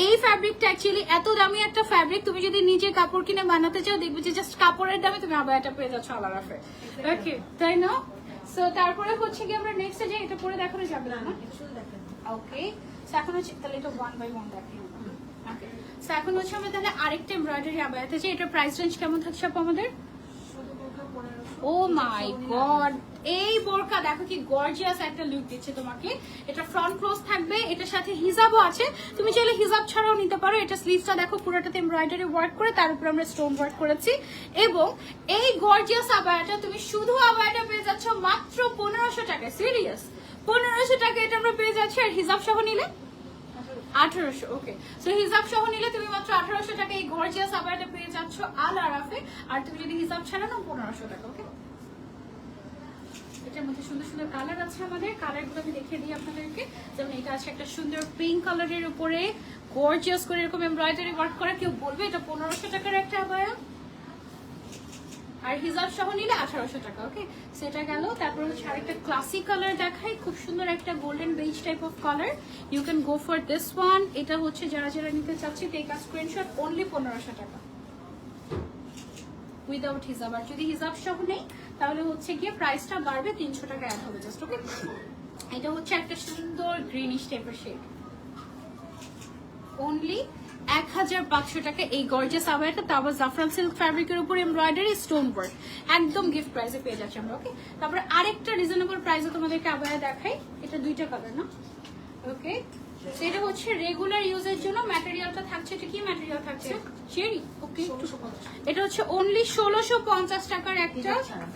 এই ফ্যাব্রিকটা অ্যাকচুয়ালি এত দামি একটা ফ্যাব্রিক তুমি যদি নিজে কাপড় কিনে বানাতে চাও দেখবে যে জাস্ট কাপড়ের দামে তুমি আবায়াটা পেয়ে যাচ্ছ আলারাফে। ওকে, তাই না? সো তারপরে হচ্ছে কি আমরা নেক্সটে যাই, এটা পরে দেখানো যাবে না? ওকে, সো এখন হচ্ছে তাহলে এটা 1 বাই 1 দেখি। ওকে, সো এখন হচ্ছে আমরা তাহলে আরেকটা এমব্রয়ডারি আবায়াতে যাই। এটার প্রাইস রেঞ্জ কেমন থাকছে আপু আমাদের? ও মাই গড, এই বোরকা দেখো কি গর্জিয়াস একটা লুক দিচ্ছে তোমাকে। এটা ফ্রন্ট ক্লোজ থাকবে, এটার সাথে হিজাবও আছে, তুমি চাইলে হিজাব ছাড়াও নিতে পারো। এটা স্লিভসটা দেখো পুরোটাতে এমব্রয়ডারি ওয়ার্ক করে তার উপর আমরা স্টোন ওয়ার্ক করেছি। এবং এই গর্জিয়াস আবায়াটা তুমি শুধু আবায়াটা পেয়ে যাচ্ছ মাত্র 1500 টাকায়। সিরিয়াস 1500 টাকা এটা আমরা পেয়ে যাচ্ছি। আর হিজাব সহ নিলে 1800। ওকে, সো হিজাব সহ নিলে তুমি মাত্র 1800 টাকা এই গর্জিয়াস আবায়াটা পেয়ে যাচ্ছ আলারাফে। আর তুমি যদি হিজাব ছাড়া নাও 1500 টাকা। ওকে, এটার মধ্যে সুন্দর সুন্দর কালার আছে আমাদের, কালারগুলো আমি দেখিয়ে দিই আপনাদেরকে। যেমন এটা আছে একটা সুন্দর পিঙ্ক কালারের উপরে গর্জিয়াস করে এরকম এমব্রয়ডারি ওয়ার্ক করা। কেউ বলবে এটা 1500 টাকার একটা আবায়া, আর হিজাব সহ নিলে 1800 টাকা। ওকে, সেটা গেল। তারপর হচ্ছে আরেকটা ক্লাসিক কালার দেখাই, খুব সুন্দর একটা golden beige type of colour. You can go for this one. এটা হচ্ছে যারা যারা নিতে চাচ্ছি টেক আ স্ক্রিনশট, অনলি 1500 টাকা উইদাউট হিজাব। আর যদি হিজাব সহ নেই তাহলে হচ্ছে গিয়ে প্রাইসটা বাড়বে 300 টাকা অ্যাড হবে জাস্ট। ওকে, এটা হচ্ছে একটা সুন্দর গ্রিনিশ টাইপের শেড, অনলি 1500 টাকা এই গর্জিয়াস আবায়াটা। তারপর জাফরান সিল্ক ফ্যাব্রিকের উপর এমব্রয়ডারি স্টোন ওয়ার্ক, একদম গিফট প্রাইসে পেয়ে যাচ্ছি আমরা। ওকে, তারপরে আরেকটা রিজনেবল প্রাইসে তোমাদেরকে আবায়া দেখাই। এটা দুইটা কালার না? ওকে, এটা হচ্ছে রেগুলার ইউজের জন্য। ম্যাটেরিয়ালটা থাকছে, এটা কি ম্যাটেরিয়াল থাকছে? চেরি। ওকে, এটা হচ্ছে অনলি 1650 টাকার একটা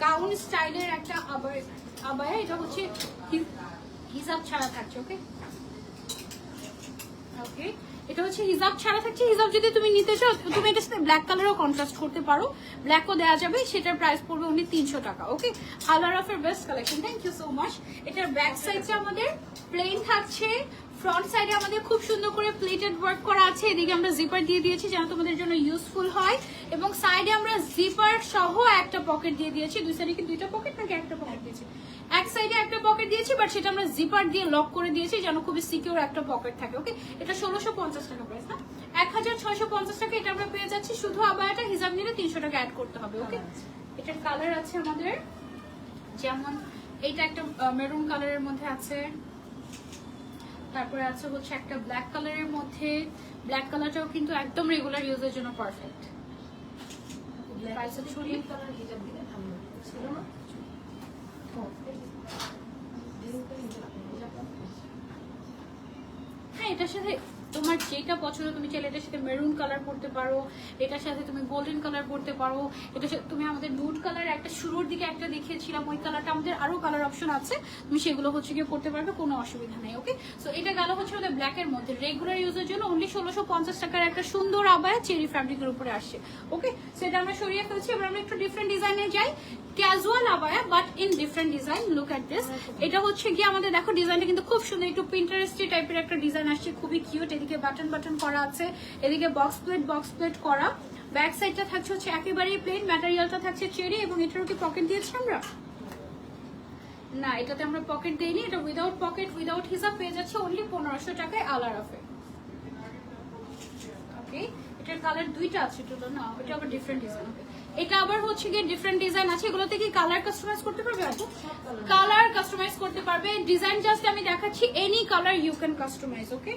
গাউন স্টাইলের একটা আবায়া। এটা হচ্ছে হিজাব ছাড়া থাকছে। ওকে, ওকে, এটা হচ্ছে হিজাব ছাড়া থাকছে। হিজাব যদি তুমি নিতে চাও তুমি এটার সাথে ব্ল্যাক কালারও কন্ট্রাস্ট করতে পারো, ব্ল্যাকও দেওয়া যাবে। সেটার প্রাইস পড়বে অনলি 300 টাকা। ওকে, আলারাফের best collection, thank you so much. এটার ব্যাক সাইডটা আমাদের প্লেন থাকছে, ফ্রন্ট সাইডে আমাদের খুব সুন্দর করে প্লেটেড ওয়ার্ক করা আছে। এদিকে আমরা জিপার দিয়ে দিয়েছি যেন তোমাদের জন্য ইউজফুল হয়। এবং সাইডে আমরা জিপার সহ একটা পকেট দিয়ে দিয়েছি। দুই সাইডে কি দুইটা পকেট নাকি একটা পকেট দিয়েছি? এক সাইডে একটা পকেট দিয়েছি, বাট সেটা আমরা জিপার দিয়ে লক করে দিয়েছি যেন খুবই সিকিউর একটা পকেট থাকে। ওকে, এটা 1650 টাকা প্রাইস না, 1650 টাকা এটা আমরা পেয়ে যাচ্ছি। শুধু আবায়াটা হিজাব নিলে 300 টাকা অ্যাড করতে হবে। ওকে, এটার কালার আছে আমাদের, যেমন এইটা একটা মেরুন কালারের মধ্যে আছে, তারপরে আছে হচ্ছে একটা ব্ল্যাক কালারের মধ্যে। ব্ল্যাক কালারটাও কিন্তু একদম রেগুলার ইউজের জন্য পারফেক্ট। হ্যাঁ, এটার সাথে তোমার যেটা পছন্দ তুমি চাইলে এটার সাথে মেরুন কালার পরতে পারো, এটার সাথে তুমি গোল্ডেন কালার পরতে পারো, এটার সাথে তুমি আমাদের নুড কালার একটা শুরুর দিকে একটা দেখিয়েছিলাম, ওই কালারটা আমাদের আরো কালার অপশন আছে, তুমি সেগুলো হচ্ছে গিয়ে পরতে পারবে, কোনো অসুবিধা নেই। ওকে, সো এটা গেল হচ্ছে আমাদের ব্ল্যাক এর মধ্যে রেগুলার ইউজের জন্য অনলি 1650 টাকার একটা সুন্দর আবায়া চেরি ফ্যাব্রিকের উপরে আসছে। ওকে, সেটা আমরা সরিয়ে ফেলছি। এবার আমরা একটু ডিফারেন্ট ডিজাইনে যাই। Casual abaya but in different design. Look at this. এটা হচ্ছে কি আমাদের দেখো ডিজাইনটা কিন্তু খুব সুন্দর, একটু পিন্টারেস্টি টাইপের একটা ডিজাইন আসছে, খুবই কিউট। এদিকে বাটন বাটন করা আছে, এদিকে বক্স প্লেট করা। ব্যাক সাইডটা থাকছে হচ্ছে একেবারেই প্লেন, ম্যাটেরিয়ালটা থাকছে চেরি। এবং এটারও কি পকেট দিয়েছি আমরা? না, এটাতে আমরা পকেট দেইনি। এটা উইদাউট পকেট উইদাউট হিসাব পেয়ে যাচ্ছে অনলি 1500 টাকায় আলারাফে। ওকে, এটার কালার দুইটা আছে টোটাল না, এটা আবার ডিফারেন্ট ডিজাইন। এটা আবার হচ্ছে গিয়ে ডিফারেন্ট ডিজাইন আছে। এগুলোতে কি কালার কাস্টমাইজ করতে পারবে? আপু কালার কাস্টমাইজ করতে পারবে। ডিজাইন জাস্ট আমি দেখাচ্ছি, any colour you can customise. Okay,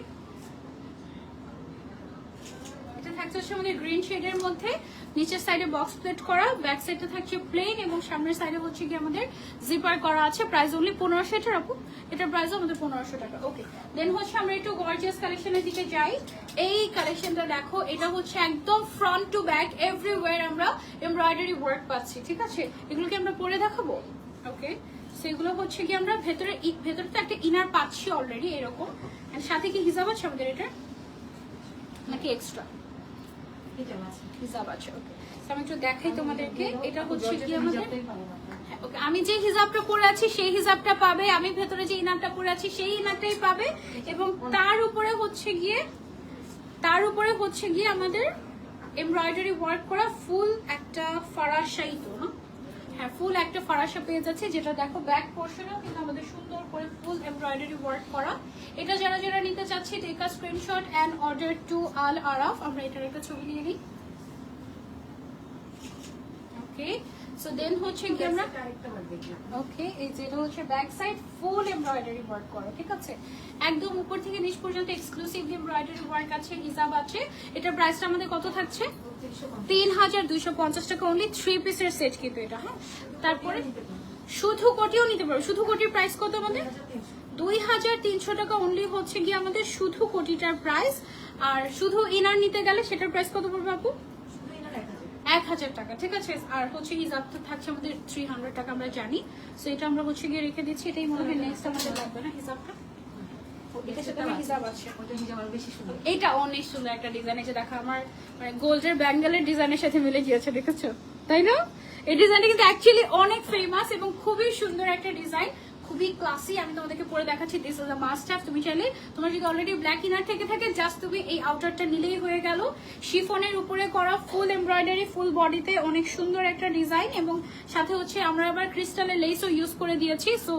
এটা থাকছে হচ্ছে আমাদের গ্রিন শেডের মধ্যে, নিচের সাইডে বক্স প্লেট করা, ব্যাক সাইডে থাকছে প্লেন এবং সামনের সাইডে হচ্ছে কি আমাদের জিপার করা আছে। প্রাইস অনলি 1500 এটার আপু, এটার প্রাইস আমাদের 1500 টাকা। ওকে, দেন হচ্ছে আমরা একটু গর্জিয়াস কালেকশনের দিকে যাই। এই কালেকশনটা দেখো, এটা হচ্ছে একদম ফ্রন্ট টু ব্যাক এভরিওয়্যার আমরা এমব্রয়ডারি ওয়ার্ক পাচ্ছি, ঠিক আছে? এগুলোকে আমরা পরে দেখাবো। ওকে, সেগুলো হচ্ছে কি আমরা ভেতরে তো একটা ইনার পাচ্ছি অলরেডি এরকম, এন্ড সাথে কি হিজাব আছে আমাদের এটা নাকি এক্সট্রা হিজাব আছে? ওকে, আমি একটু দেখাই তোমাদেরকে। এটা হচ্ছে কি আমাদের, ওকে, আমি যে হিজাবটা পরে আছি সেই হিজাবটা পাবে, আমি ভেতরে যে ইনারটা পরে আছি সেই ইনারটাই পাবে, এবং তার উপরে হচ্ছে গিয়ে আমাদের এমব্রয়ডারি ওয়ার্ক করা ফুল একটা ফারাশাই, তো না? হ্যাঁ, ফুল একটা ফারাশা পেয়ে যাচ্ছে, যেটা দেখো ব্যাক পোর্শনেও কিন্তু আমাদের সুন্দর করে ফুল এমব্রয়ডারি ওয়ার্ক করা। এটা যারা নিতে চাচ্ছি, take a screenshot and order to Al Araf. আমরা এটার একটা ছবি নিয়ে নিই। ওকে, সো দেন হচ্ছে কি আমরা, ওকে, এই যে এটা হচ্ছে ব্যাক সাইড ফুল এমব্রয়ডারি ওয়ার্ক করা, ঠিক আছে? একদম উপর থেকে নিচ পর্যন্ত এক্সক্লুসিভ এমব্রয়ডারি ওয়ার্ক আছে, হিজাব আছে। এটার প্রাইসটা আমাদের কত থাকছে? 3250 টাকা অনলি। 3 পিসের সেট কিন্তু এটা। হ্যাঁ, তারপরে শুধু কোটিও নিতে পারো। শুধু কোটির প্রাইস কত আমাদের? 2300 টাকা অনলি হচ্ছে গিয়ে আমাদের শুধু কোটিটার প্রাইস। আর শুধু ইনার নিতে গেলে সেটার প্রাইস কত পড়বে আপু? 1000 টাকা, ঠিক আছে? আর হচ্ছে হিজাবটা থাকছে আমাদের 300 টাকা, আমরা জানি। সো এটা আমরা হচ্ছে গিয়ে রেখে দিচ্ছি, এটাই মনে হয় নেক্সট আমাদের লাগবে না হিজাবটা। এটার সাথে আমার হিজাব আছে, এটা অনেক সুন্দর একটা ডিজাইন। এই যে দেখো আমার মানে গোল্ডের ব্যাঙ্গেলের ডিজাইনের সাথে মিলে গিয়েছে, দেখেছো? তাই না? এই ডিজাইনটা কিন্তু অ্যাকচুয়ালি অনেক ফেমাস এবং খুবই সুন্দর একটা ডিজাইন, খুবই ক্লাসি। আমি তোমাদেরকে পরে দেখাচ্ছি। This is a must have. তুমি চাইলে, তোমার যদি অলরেডি ব্ল্যাক ইনার থেকে থাকে, জাস্ট তুমি এই আউটারটা নিলেই হয়ে গেল। শিফনের উপরে করা ফুল এমব্রয়ডারি, ফুল বডিতে অনেক সুন্দর একটা ডিজাইন, এবং সাথে হচ্ছে আমরা আবার ক্রিস্টালের লেসও ইউজ করে দিয়েছি। সো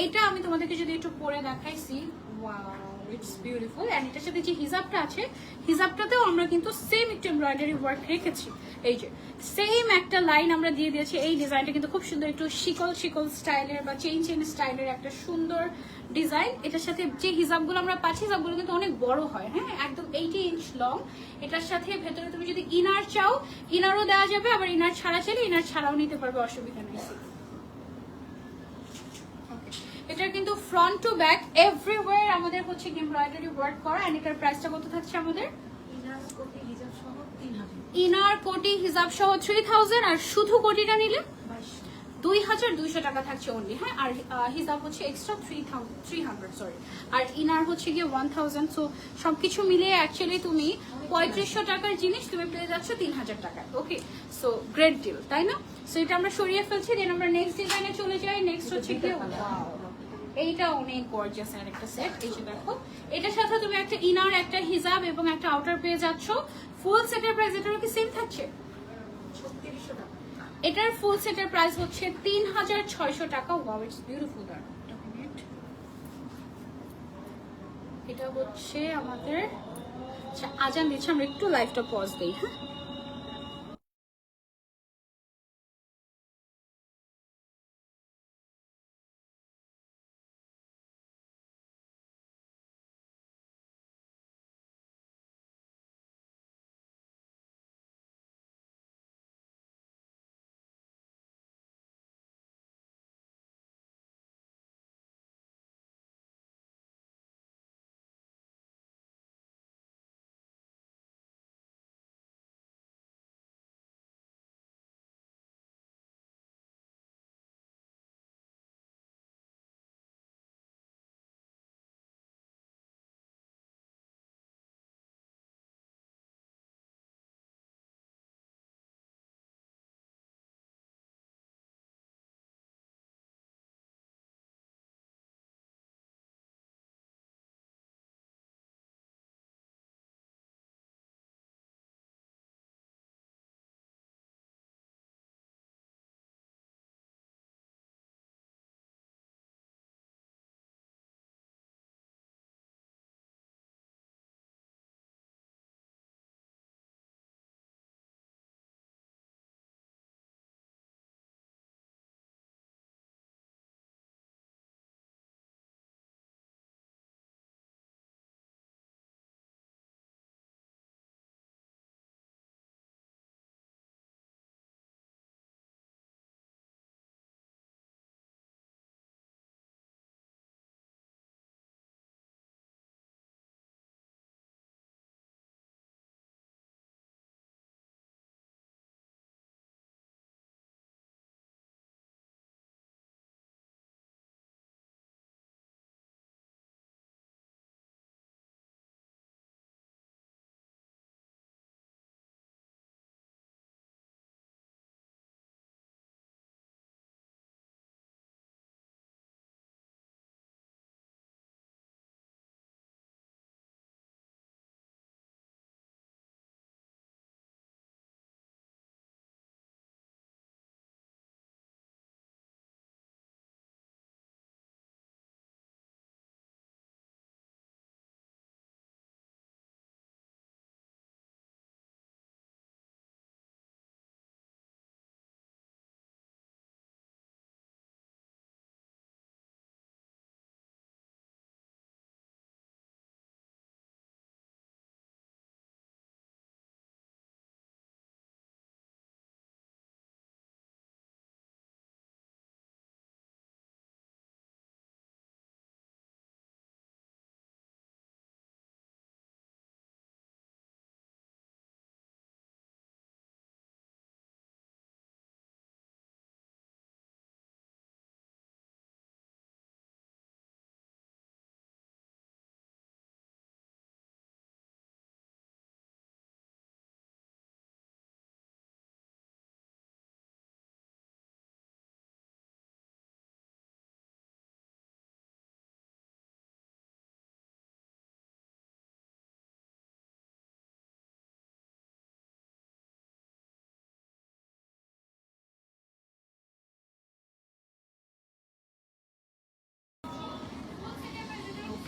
এটা আমি তোমাদেরকে যদি একটু পরে দেখাইছি, ওয়াও, ইটস বিউটিফুল। এন্ড এটার সাথে যে হিজাবটা আছে, হিজাবটাতেও আমরা কিন্তু সেম একটু এমব্রয়ডারি ওয়ার্ক রেখেছি। এই যে সেম একটা লাইন আমরা দিয়ে দিয়েছি। এই ডিজাইনটা কিন্তু খুব সুন্দর, একটু শিকল স্টাইলের বা চেইন স্টাইলের একটা সুন্দর ডিজাইন। এটার সাথে যে হিজাবগুলো আমরা পাচ্ছি, হিজাবগুলো কিন্তু অনেক বড় হয়। হ্যাঁ, একদম 80 ইঞ্চ লং। এটার সাথে ভেতরে তুমি যদি ইনার চাও, ইনারও দেওয়া যাবে, আবার ইনার ছাড়া চাইলে ইনার ছাড়াও নিতে পারবে, অসুবিধা নেই। এটার কিন্তু ফ্রন্ট টু ব্যাক এভরিওয়্যার আমাদের হচ্ছে এমব্রয়ডারি ওয়ার্ক করা। এন্ড এটার প্রাইসটা কত থাকছে আমাদের? ইনার কোটি হিজাব সহ 3000, আর শুধু কোটিটা নিলে 2200 টাকা থাকছে অনলি। হ্যাঁ, আর হিজাব হচ্ছে এক্সট্রা 300, সরি, আর ইনার হচ্ছে গিয়ে 1000। সো সবকিছু মিলিয়ে অ্যাকচুয়ালি তুমি 3500 টাকার জিনিস তুমি পেয়ে যাচ্ছ 3000 টাকায়। ওকে, সো গ্রেট ডিল, তাই না? সো এটা আমরা সরিয়ে ফেলছি। দেন আমরা নেক্সট ডিজাইনে চলে যাই। নেক্সট হচ্ছে গিয়ে, এইটা অনেক গর্জিয়াস আর একটা সেট। এই যে দেখো, এটার সাথে তুমি একটা ইনার, একটা হিজাব এবং একটা আউটার পেয়ে যাচ্ছ। ফুল সেটের প্রাইস এটারও কি সেম থাকছে? 3600 টাকা। এটার ফুল সেটের প্রাইস হচ্ছে 3600 টাকা। Wow, it's beautiful. এটা হচ্ছে আমাদের, আচ্ছা আজান দিচ্ছে, আমরা একটু লাইভটা পজ দিই। হ্যাঁ।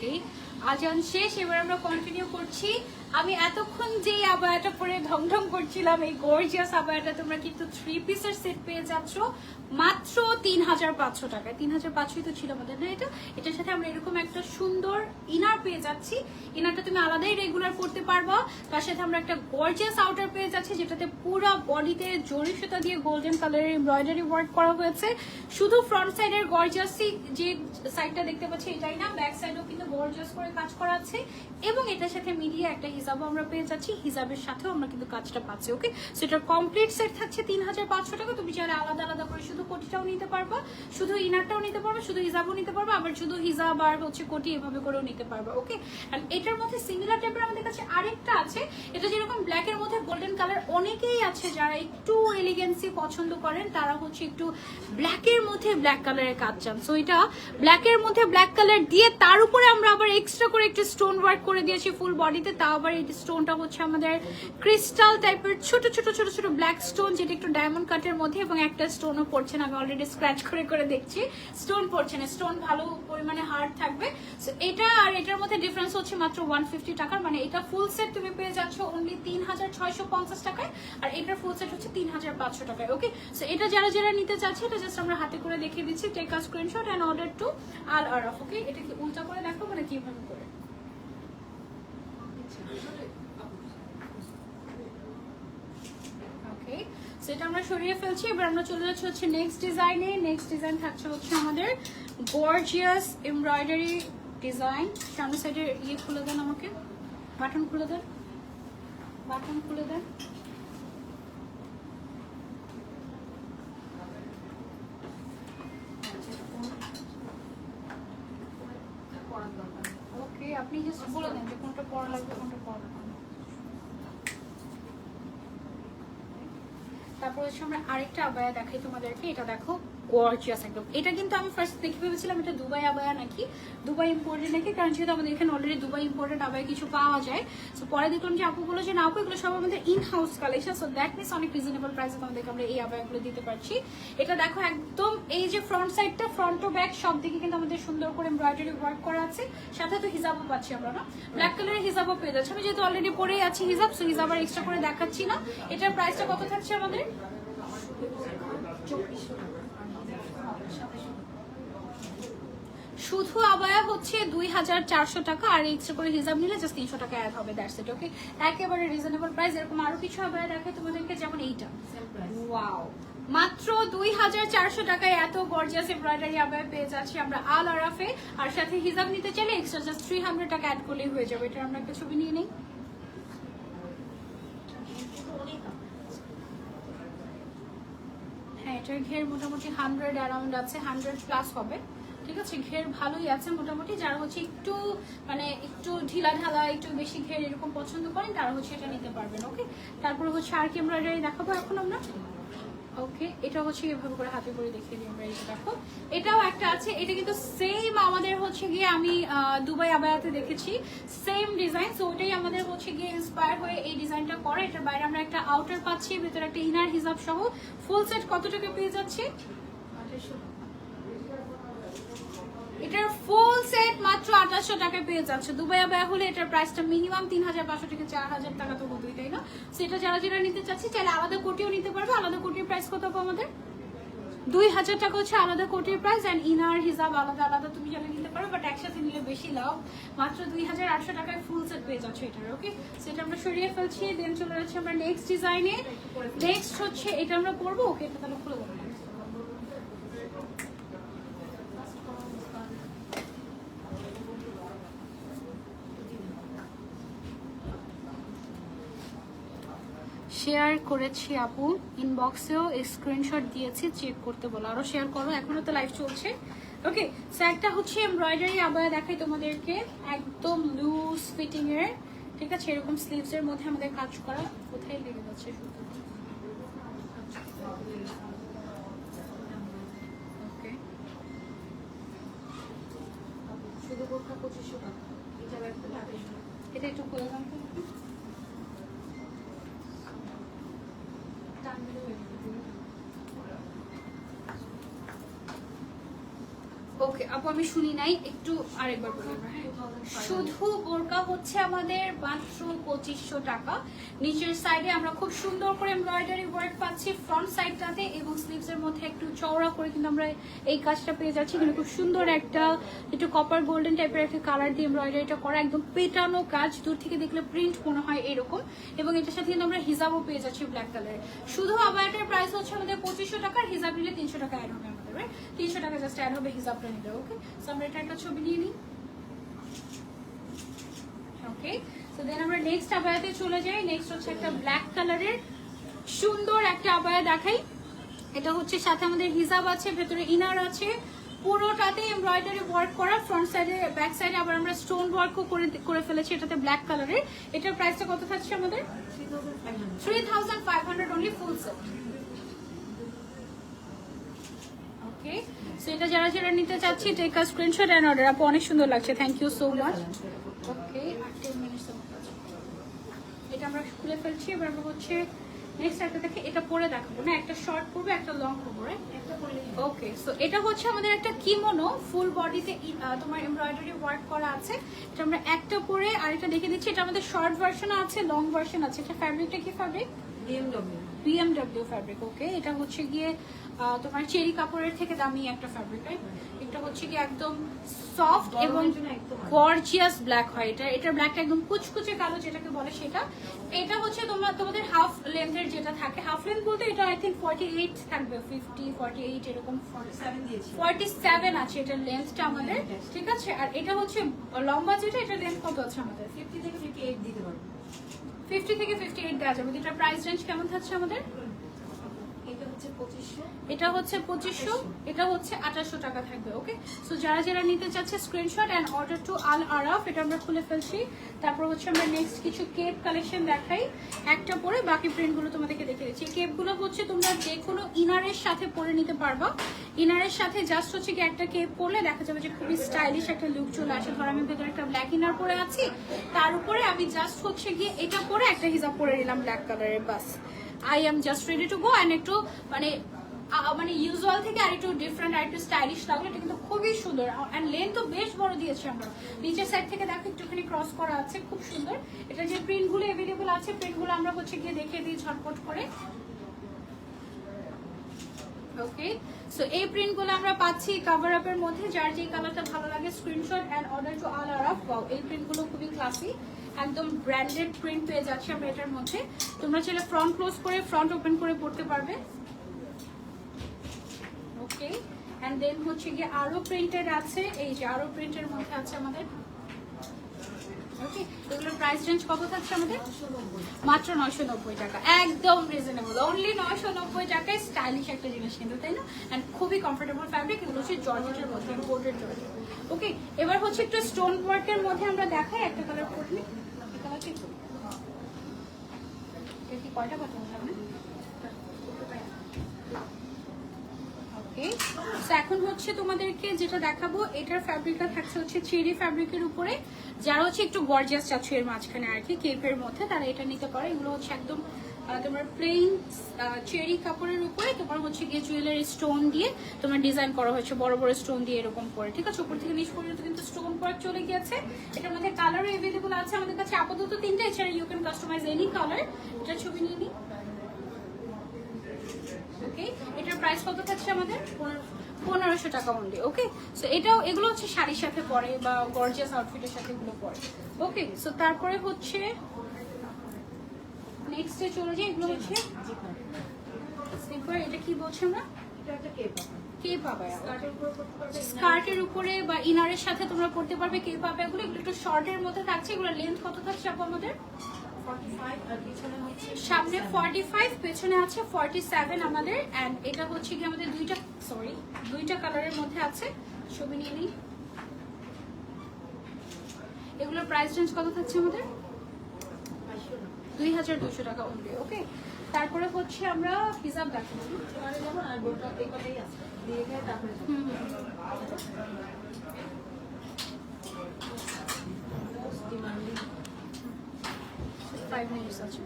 ওকে, আজান শেষ, এবার আমরা কন্টিনিউ করছি। আমি এতক্ষণ যে আবায়াটা পরে ঢংঢং করছিলাম, এই গর্জিয়াস আবায়াটা তোমরা কিন্তু 3 পিসের সেট পেয়ে যাচ্ছ মাত্র 3500 টাকায়। 3500 তো ছিল আমাদের না এটা। এটার সাথে আমরা এরকম একটা সুন্দর ইনার পেয়ে যাচ্ছি। ইনারটা তুমি আলাদাই রেগুলার পরতে পারবা। তার সাথে আমরা একটা গর্জিয়াস আউটার পেয়ে যাচ্ছি, যেটাতে পুরো বডিতে জরি সুতা দিয়ে গোল্ডেন কালারের এমব্রয়ডারি ওয়ার্ক করা হয়েছে। শুধু ফ্রন্ট সাইডের গর্জিয়াসি যে সাইডটা দেখতে পাচ্ছি এটাই না, ব্যাক সাইডও কিন্তু গর্জিয়াস করে কাজ করা আছে। এবং এটার সাথে মিলিয়ে একটা হিজাবও আমরা পেয়ে যাচ্ছি, হিজাবের সাথেও আমরা কিন্তু কাজটা পাচ্ছি। ওকে, সো এটার কমপ্লিট সেট থাকছে 3500 টাকা। তুমি চাইলে আলাদা আলাদা করে শুধু কোটিটাও নিতে পারবা, শুধু ইনারটাও নিতে পারবা, শুধু হিজাবও নিতে পারবা, আবার শুধু হিজাব আর হচ্ছে কোটি এভাবে করেও নিতে পারবা। ওকে, আর এটার মধ্যে সিমিলার টাইপের আমাদের কাছে আরেকটা আছে। এটা যেরকম ব্ল্যাক এর মধ্যে গোল্ডেন কালার, অনেকেই আছে যারা একটু এলিগেন্সি পছন্দ করেন, তারা হচ্ছে একটু ব্ল্যাক এর মধ্যে ব্ল্যাক কালারের কাজ চান। সো এটা ব্ল্যাক এর মধ্যে ব্ল্যাক কালার দিয়ে তার উপরে আমরা আবার এক্সট্রা করে একটু স্টোন ওয়ার্ক করে দিয়েছি ফুল বডিতে। তা আবার এই স্টোনটা হচ্ছে আমাদের ক্রিস্টাল টাইপের ছোট ছোট ছোট ছোট ব্ল্যাক স্টোন, যেটা একটু ডায়মন্ড কাটের মধ্যে, এবং একটা স্টোনও পড়ছে না। আমি অলরেডি স্ক্র্যাচ করে করে দেখছি, স্টোন পড়ছে না। স্টোন ভালো পরিমাণে হার্ড থাকবে। সো এটা আর এটার মধ্যে ডিফারেন্স হচ্ছে মাত্র 150 টাকার। মানে এটা ফুল সেট তুমি পেয়ে যাচ্ছ অনলি 3650 টাকায়, আর এটার ফুল সেট হচ্ছে 3500 টাকায়। ওকে, সো এটা যারা যারা নিতে চাচ্ছে, এটা জাস্ট আমরা হাতে করে দেখিয়ে দিচ্ছি। Take a screenshot and order to Al Araf. Okay, এটা কি উল্টা করে দেখো, মানে কিভাবে করে? ওকে, সেটা আমরা সরিয়ে ফেলছি। এবার আমরা চলে যাচ্ছি হচ্ছে নেক্সট ডিজাইনে। নেক্সট ডিজাইন থাকছে হচ্ছে আমাদের গর্জিয়াস এমব্রয়ডারি ডিজাইন। সামনে সাইডে ইয়ে খুলে দেন, আমাকে বাটন খুলে দেন, বাটন খুলে দেন। ওকে, আপনি জাস্ট বলে দেন যে কোনটা পড়া লাগবে, কোনটা পড়া লাগবে। তারপর হচ্ছে আমরা আরেকটা আবায়া দেখাই তোমাদেরকে। এটা দেখো, গর্জিয়াস একদম। এটা কিন্তু আমি ফার্স্ট দেখে ভেবেছিলাম এটা দুবাই আবায়া নাকি, দুবাই ইম্পোর্টেড নাকি, কারণ যেহেতু আমাদের এখানে অলরেডি দুবাই ইম্পোর্টেড আবায়া কিছু পাওয়া যায়। সো পরে দেখলাম যে আপু বলো যে না আপু, এগুলো সব আমাদের in house collection. So that means অনেক রিজনেবল প্রাইসে তোমাদেরকে আমরা এই আবায়াগুলো দিতে পারছি। এটা দেখো একদম, এই যে ফ্রন্ট সাইডটা, ফ্রন্ট ও ব্যাক সব দিকে কিন্তু আমাদের সুন্দর করে এমব্রয়ডারি ওয়ার্ক করা আছে। সাথে তো হিজাবও পাচ্ছি আমরা, না ব্ল্যাক কালারের হিজাবও পেয়ে যাচ্ছি। আমি যেহেতু অলরেডি পরেই আছি হিজাব, সো হিজাব আর এক্সট্রা করে দেখাচ্ছি না। এটার প্রাইসটা কত থাকছে আমাদের? শুধু আবায়া হচ্ছে 2400 টাকা, আর এক্সট্রা করে হিজাব নিলে জাস্ট 300 টাকা অ্যাড হবে। That's it. ওকে, একেবারে রিজনেবল প্রাইস। এরকম আরো কিছু আবায়া দেখাই তোমাদেরকে, যেমন এইটা। ওয়াও, মাত্র 2400 টাকায় এত গর্জিয়াস এমব্রয়ডারি আবায়া পেয়ে যাচ্ছি আমরা আল আরাফে। আর সাথে হিজাব নিতে চাইলে এক্সট্রা জাস্ট 300 টাকা অ্যাড করলেই হয়ে যাবে। এটা আমরা একটা ছবি নিয়ে নিই। হ্যাঁ, এটার ঘের মোটামুটি 100 অ্যারাউন্ড আছে, 100 প্লাস হবে। ঠিক আছে, ঘের ভালোই আছে মোটামুটি। যারা হচ্ছে একটু মানে একটু ঢিলা ঢালা, একটু বেশি ঘের এরকম পছন্দ করেন, তারা হচ্ছে এটা নিতে পারবেন। ওকে, তারপরে হচ্ছে আর কি এমব্রয়ডারি দেখাবো এখন আমরা। ওকে, এটা হচ্ছে এভাবে করে হাতে করে দেখিয়ে দিই আমরা। এই যে দেখো, এটাও একটা আছে। এটা কিন্তু সেম আমাদের হচ্ছে গিয়ে আমি দুবাই আবায়াতে দেখেছি, সেম ডিজাইন। সো ওটাই আমাদের হচ্ছে গিয়ে ইন্সপায়ার হয়ে এই ডিজাইনটা করে। এটার বাইরে আমরা একটা আউটার পাচ্ছি, ভিতরে একটা ইনার হিজাব সহ। ফুল সেট কত টাকা পেয়ে যাচ্ছি? এটার ফুল সেট মাত্র 2800 টাকায় পেয়ে যাচ্ছে। দুবাই আবায়া হলে এটার প্রাইসটা মিনিমাম 3500 থেকে 4000 টাকা তো হতোই, তাই না? সেটা যারা যারা নিতে চাচ্ছি চাইলে আলাদা কোটিও নিতে পারবে। আলাদা কোটির প্রাইস কত হবে আমাদের? 2000 টাকা হচ্ছে আলাদা কোটির প্রাইস। এন্ড ইনার হিজাব আলাদা আলাদা তুমি যারা নিতে পারো, বাট একসাথে নিলে বেশি লাভ। মাত্র 2800 টাকায় ফুল সেট পেয়ে যাচ্ছে এটার। ওকে, সেটা আমরা সরিয়ে ফেলছি। দেন চলে যাচ্ছি আমরা নেক্সট ডিজাইনে। নেক্সট হচ্ছে এটা আমরা করবো। ওকে, এটা তাহলে খুলে দেবো। শেয়ার করেছি আপু, ইনবক্সেও স্ক্রিনশট দিয়েছি, চেক করতে বলো। আরো শেয়ার করো, এখনো তো লাইভ চলছে। ওকে, সো একটা হচ্ছে এমব্রয়ডারি আবায়া দেখাই তোমাদেরকে, একদম লুজ ফিটিং এর। ঠিক আছে, এরকম স্লিভস এর মধ্যে আমাদের কাজ করা। কোথায় লেগে যাচ্ছে শুধু? ওকে, শুধু বোরখা 2500 টাকা। এটা একটু খুলে দাম। ওকে আপু আমি শুনি নাই, একটু আরেকবার বলুন। শুধু বোরকা হচ্ছে আমাদের মাত্র 2500 টাকা। নিচের সাইডে আমরা খুব সুন্দর করে এমব্রয়ডারি ওয়ার্ক পাচ্ছি ফ্রন্ট সাইডটাতে, এবং স্লিভস এর মধ্যে একটু চওড়া করে কিন্তু আমরা এই কাজটা পেয়ে যাচ্ছি। কিন্তু খুব সুন্দর একটা একটু কপার গোল্ডেন টাইপের একটা কালার দিয়ে এমব্রয়ডারিটা করা, একদম পেটানো কাজ, দূর থেকে দেখলে প্রিন্ট মনে হয় এরকম। এবং এটার সাথে কিন্তু আমরা হিজাবও পেয়ে যাচ্ছি ব্ল্যাক কালারের। শুধু আবায়াটার প্রাইস হচ্ছে আমাদের 2500 টাকা, আর হিজাব নিলে 300 টাকা অ্যাড হবে আমাদের, রাইট? 300 টাকা জাস্ট অ্যাড হবে হিজাবটা নিলে। ওকে, সো আমরা এটা একটা ছবি নিয়ে নিই। ওকে, সো দেন আমরা নেক্সট আবায়াতে চলে যাই। নেক্সট হচ্ছে একটা ব্ল্যাক কালারের সুন্দর একটা আবায়া দেখাই। এটা হচ্ছে সাথে আমাদের হিজাব আছে, ভেতরে ইনার আছে, পুরোটাতে এমব্রয়ডারি ওয়ার্ক করা, ফ্রন্ট সাইডে ব্যাক সাইডে আবার আমরা স্টোন ওয়ার্কও করে ফেলেছি এটাতে ব্ল্যাক কালারের। এটার প্রাইসটা কত থাকছে আমাদের? 3500 only full set. Okay, so এটা যারা যারা নিতে চাচ্ছি take a screenshot and order. আপু অনেক সুন্দর লাগছে, thank you so much. Okay, 10 minutes এটা আমরা খুলে ফেলছি। এবার আমরা হচ্ছে নেক্সট একটা দেখে, এটা পরে দেখাবো না, একটা শর্ট করবো একটা লং করবো, রাইট? ওকে, সো এটা হচ্ছে আমাদের একটা কিমোনো, ফুল বডিতে তোমার এমব্রয়ডারি ওয়ার্ক করা আছে। এটা আমরা একটা পরে আরেকটা দেখে দিচ্ছি। এটা আমাদের শর্ট ভার্সন আছে, লং ভার্সন আছে। এটা ফ্যাব্রিকটা কি ফ্যাব্রিক? BMW fabric. ওকে, এটা হচ্ছে গিয়ে তোমার চেরি কাপড়ের থেকে দামি একটা ফ্যাব্রিক, রাইট? এটা হচ্ছে কি একদম সফট এবং গর্জিয়াস ব্ল্যাক হয়। এটার ব্ল্যাকটা একদম কুচকুচে কালো যেটাকে বলে সেটা। এটা হচ্ছে তোমাদের হাফ লেন্থের যেটা থাকে, হাফ লেন্থ বলতে এটা আই থিঙ্ক 48 থাকবে, 50 48 এরকম 47 আছে এটার লেন্থটা আমাদের, ঠিক আছে? আর এটা হচ্ছে লম্বা যেটা, এটার লেন্থ কত আছে আমাদের? 50 থেকে 58 দিতে পারবো। 50 থেকে 58 দেওয়া যাবে। এটার প্রাইস রেঞ্জ কেমন থাকছে আমাদের? এটা হচ্ছে 2500, এটা হচ্ছে 2500, এটা হচ্ছে 2800 টাকা থাকবে। ওকে, সো যারা যারা নিতে চাচ্ছে screenshot and order to Al Araf. এটা আমরা খুলে ফেলছি। তারপর হচ্ছে আমরা নেক্সট কিছু কেপ কালেকশন দেখাই, একটা পরে বাকি প্রিন্টগুলো তোমাদেরকে দেখে দিচ্ছি। কেপগুলো হচ্ছে তোমরা যে কোনো ইনারের সাথে পরে নিতে পারবা। ইনারের সাথে জাস্ট হচ্ছে কি একটা কেপ পরলে দেখা যাবে যে খুবই স্টাইলিশ একটা লুক চলে আসে। ধর আমি ভেতরে একটা ব্ল্যাক ইনার পরে আছি, তার উপরে আমি জাস্ট হচ্ছে গিয়ে এটা পরে একটা হিজাব পরে নিলাম ব্ল্যাক কালারের, বাস I am just ready to go. and একটু মানে ইউজুয়াল থেকে আর একটু ডিফারেন্ট আর একটু স্টাইলিশ লাগলো। এটা কিন্তু খুবই সুন্দর, এন্ড লেন্থ তো বেশ বড় দিয়েছি আমরা। নিচের সাইড থেকে দেখো একটুখানি ক্রস করা আছে, খুব সুন্দর। এটা যে প্রিন্টগুলো अवेलेबल আছে, প্রিন্টগুলো আমরা হচ্ছে গিয়ে দেখিয়ে দিই ঝটপট করে। ওকে, সো এই প্রিন্টগুলো আমরা পাচ্ছি কভার আপের মধ্যে। যার যে কালারটা ভালো লাগে screenshot and order to Al Araf. Wow, এই প্রিন্টগুলো খুবই ক্লাসি, একদম ব্র্যান্ডেড প্রিন্ট পেয়ে যাচ্ছি আমরা এটার মধ্যে। তোমরা চাইলে ফ্রন্ট ক্লোজ করে ফ্রন্ট ওপেন করে পড়তে পারবে। ওকে, এন্ড দেন হচ্ছে গিয়ে আরো প্রিন্টেড আছে, এই যে আরো প্রিন্টের মধ্যে আছে আমাদের। ওকে, এগুলোর প্রাইস রেঞ্জ কত থাকছে আমাদের? মাত্র 990 টাকা, একদম রিজনেবল, অনলি 990 টাকায় স্টাইলিশ একটা জিনিস কিন্তু, তাই না? এন্ড খুবই কমফোর্টেবল ফ্যাব্রিক। এগুলো হচ্ছে জর্জেটের মধ্যে, ইম্পোর্টেড জর্জেট। ওকে, এবার হচ্ছে একটু স্টোন ওয়ার্কের মধ্যে আমরা দেখাই। একটা কালার পড়লি, এই কালার ঠিক এর কি কয়টা কথা হবে? ওকে, সো এখন হচ্ছে তোমাদেরকে যেটা দেখাবো, এটার ফ্যাব্রিকটা থাকছে হচ্ছে চেরি ফ্যাব্রিকের উপরে। যারা হচ্ছে একটু গর্জিয়াস চাচ্ছ এর মাঝখানে আর কি কেপের মধ্যে, তারা এটা নিতে পারে। এগুলো হচ্ছে একদম তোমার প্লেন চেরি কাপড়ের উপরে তোমার হচ্ছে গিয়ে জুয়েলারি স্টোন দিয়ে তোমার ডিজাইন করা হয়েছে, বড় বড় স্টোন দিয়ে এরকম করে, ঠিক আছে? উপর থেকে নিচ পর্যন্ত কিন্তু স্টোন ওয়ার্ক চলে গিয়েছে। এটার মধ্যে কালারও अवेलेबल আছে আমাদের কাছে আপাতত 3টা। এছাড়া you can customize any colour. এটা ছবি নিয়ে নিই। ওকে, এটার প্রাইস কত থাকছে আমাদের? 1500 টাকা অনলি। ওকে, সো এগুলো হচ্ছে শাড়ির সাথে পরে বা গর্জিয়াস আউটফিটের সাথে এগুলো পরে। ওকে, সো তারপরে হচ্ছে নেক্সটে চলে যাই। এগুলো হচ্ছে স্লিপার। এটা কি বলছি আমরা? এটা একটা কেপ পাবে স্কার্টের উপরে বা ইনারের সাথে তোমরা পড়তে পারবে। কে পাবে এগুলো? এগুলো একটু শর্টের মধ্যে থাকছে। এগুলো লেন্থ কত থাকছে আপু আমাদের? 45, আর পিছনে হচ্ছে সামনে 45, পেছনে আছে 47 আমাদের। এন্ড এটা হচ্ছে কি আমাদের দুইটা কালারের মধ্যে আছে। ছবি নিয়ে নিই। এগুলোর প্রাইস রেঞ্জ কত থাকছে আমাদের? 2200 টাকা অনলি। ওকে, তারপরে হচ্ছে আমরা হিজাব দেখাবো। যেমন আর গোটা এই কথাই আছে দিয়ে গিয়ে তারপরে 5 মিনিটস আছে।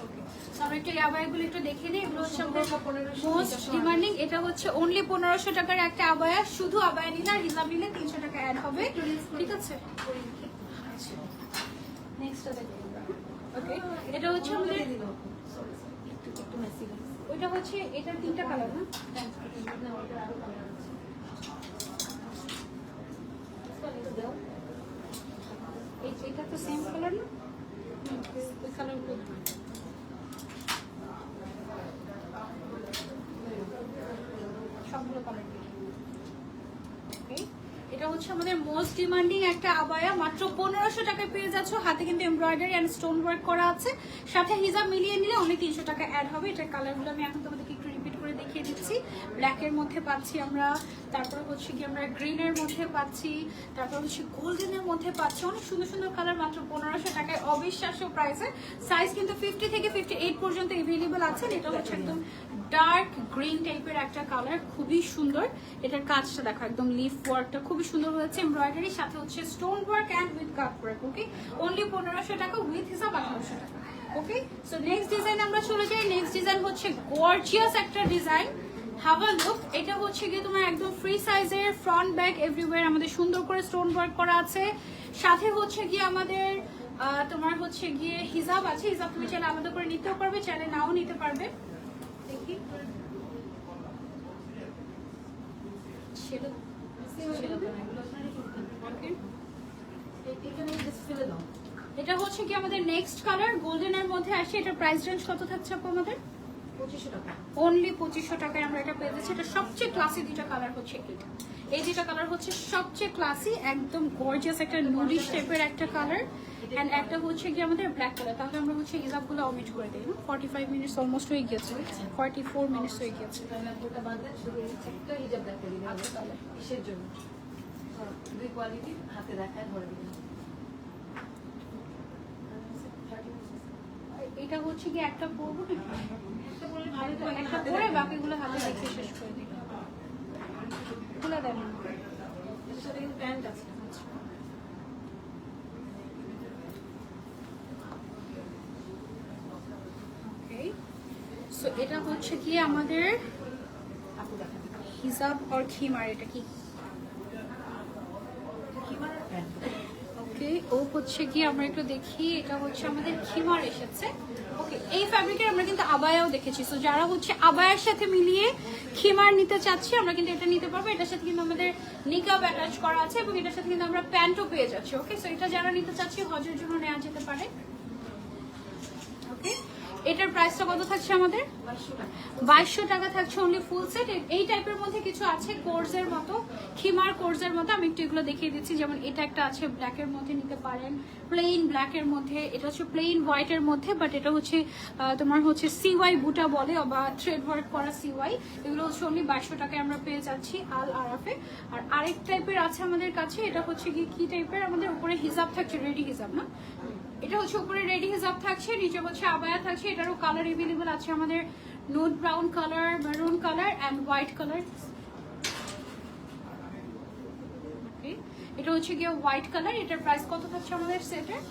ওকে, আমরা একটু এই আবায়াগুলো একটু দেখে নিই। এগুলো হচ্ছে আমাদের 1500 মোস্ট ডিমান্ডিং। এটা হচ্ছে অনলি 1500 টাকার একটা আবায়া। শুধু আবায়া নিলে আর হিজাব নিলে 300 টাকা অ্যাড হবে, ঠিক আছে? নেক্সটটা দেখুন। ওকে, এটা হচ্ছে আমাদের, একটু মেসি ওইটা হচ্ছে, এটার 3টা কালার না? এটা তো সেম কালার না? ওই কালারগুলো সবগুলো কালার। ওকে, এটা হচ্ছে আমাদের মোস্ট ডিমান্ডিং একটা আবায়া। মাত্র 1500 টাকায় পেয়ে যাচ্ছ। হাতে কিন্তু এমব্রয়ডারি এন্ড স্টোন ওয়ার্ক করা আছে, সাথে হিজাব মিলিয়ে নিলে অনেক 300 টাকা অ্যাড হবে। এটার কালারগুলো আমি এখন তোমাদেরকে একটু রিপিট করে দেখিয়ে দিচ্ছি। ব্ল্যাকের মধ্যে পাচ্ছি আমরা, তারপর হচ্ছে কি আমরা গ্রিনের মধ্যে পাচ্ছি, তারপর হচ্ছে গোল্ডেনের মধ্যে পাচ্ছি। অনেক সুন্দর সুন্দর কালার মাত্র 1500 টাকায়, অবিশ্বাস্য প্রাইসে। সাইজ কিন্তু 50 থেকে 58 পর্যন্ত এভেলেবেল আছে। এটা হচ্ছে একদম ডার্ক গ্রিন টাইপের একটা কালার, খুবই সুন্দর। এটার কাজটা দেখো, একদম লিফ ওয়ার্কটা খুবই সুন্দর হয়েছে, এমব্রয়ডারি সাথে হচ্ছে stone work and with cut work. Okay, only 1500 টাকা, উইথ হিসাব 1800 টাকা। ওকে, সো নেক্সট ডিজাইন আমরা চলে যাই। নেক্সট ডিজাইন হচ্ছে গর্জিয়াস একটা ডিজাইন। Have a look. এটা হচ্ছে গিয়ে তোমার একদম ফ্রি সাইজের, ফ্রন্ট ব্যাক এভরিওয়্যার আমাদের সুন্দর করে স্টোন ওয়ার্ক করা আছে। সাথে হচ্ছে গিয়ে আমাদের তোমার হচ্ছে গিয়ে হিজাব আছে। হিজাব তুমি চাইলে আলাদা করে নিতেও পারবে, চাইলে নাও নিতে পারবে। দেখি এটা হচ্ছে কি আমাদের নেক্সট কালার, গোল্ডেনের মধ্যে আসে। এটা প্রাইস রেঞ্জ কত থাকছে আপু আমাদের? 2500 টাকা। অনলি 2500 টাকায় আমরা এটা পেয়ে যাচ্ছি। এটা সবচেয়ে ক্লাসি দুইটা কালার হচ্ছে এটা। এই দুইটা কালার হচ্ছে সবচেয়ে ক্লাসি, একদম গর্জিয়াস একটা নুডিশ টাইপের একটা কালার, এন্ড একটা হচ্ছে কি আমাদের ব্ল্যাক কালার। তাহলে আমরা হচ্ছে হিজাবগুলো অমিট করে দিই। 45 মিনিটস অলমোস্ট হয়ে গিয়েছে, 44 মিনিটস হয়ে গিয়েছে। ওটা বাদ দেন, শুধু একটা হিজাব দেখাই দিবেন। আচ্ছা, তাহলে কিসের জন্য? দুই কোয়ালিটি হাতে দেখায় ধরে দিবেন। এটা হচ্ছে কি একটা পরবো না, একটা পরে বাকিগুলো হাতে দেখে শেষ করে দিই। খুলে দেন। এর সাথে কিন্তু প্যান্ট আছে। ওকে, সো এটা হচ্ছে কি আমাদের আপু দেখান। হিজাব আর খিমার। এটা কি? খিমার আর প্যান্ট। ওকে, ও হচ্ছে কি আমরা একটু দেখি। এটা হচ্ছে আমাদের খিমার এসেছে। ওকে, এই ফ্যাব্রিকের আমরা কিন্তু আবায়াও দেখেছি। সো যারা হচ্ছে আবায়ার সাথে মিলিয়ে খিমার নিতে চাচ্ছি, আমরা কিন্তু এটা নিতে পারবো। এটার সাথে কিন্তু আমাদের নিকাব অ্যাটাচ করা আছে এবং এটার সাথে কিন্তু আমরা প্যান্টও পেয়ে যাচ্ছি। ওকে, সো এটা যারা নিতে চাচ্ছি হজের জন্য নেওয়া যেতে পারে। ওকে, এটার প্রাইসটা কত থাকছে আমাদের? 2200 টাকা থাকছে অনলি ফুল সেট। এই টাইপের মধ্যে কিছু আছে কোর্সের মতো, খিমার কোর্সের মতো। আমি একটু এগুলো দেখিয়ে দিচ্ছি। যেমন এটা একটা আছে ব্ল্যাকের মধ্যে নিতে পারেন, প্লেন ব্ল্যাকের মধ্যে। এটা হচ্ছে প্লেন হোয়াইটের মধ্যে, বাট এটা হচ্ছে তোমার হচ্ছে সিওয়াই বুটা বলে বা থ্রেড ওয়ার্ক করা সিওয়াই। এগুলো হচ্ছে অনলি 2200 টাকায় আমরা পেয়ে যাচ্ছি আল আরাফে। আর আরেক টাইপের আছে আমাদের কাছে। এটা হচ্ছে কি টাইপের, আমাদের উপরে হিজাব থাকছে, রেডি হিজাব না, এটা হচ্ছে উপরে রেডি হিজাব থাকছে, নিচে হচ্ছে আবায়া থাকছে। এটারও কালার এভেলেবল আছে আমাদের, note brown colour, maroon colour and white colour. এটা হচ্ছে গিয়ে হোয়াইট কালার। এটার প্রাইস কত থাকছে আমাদের সেটের?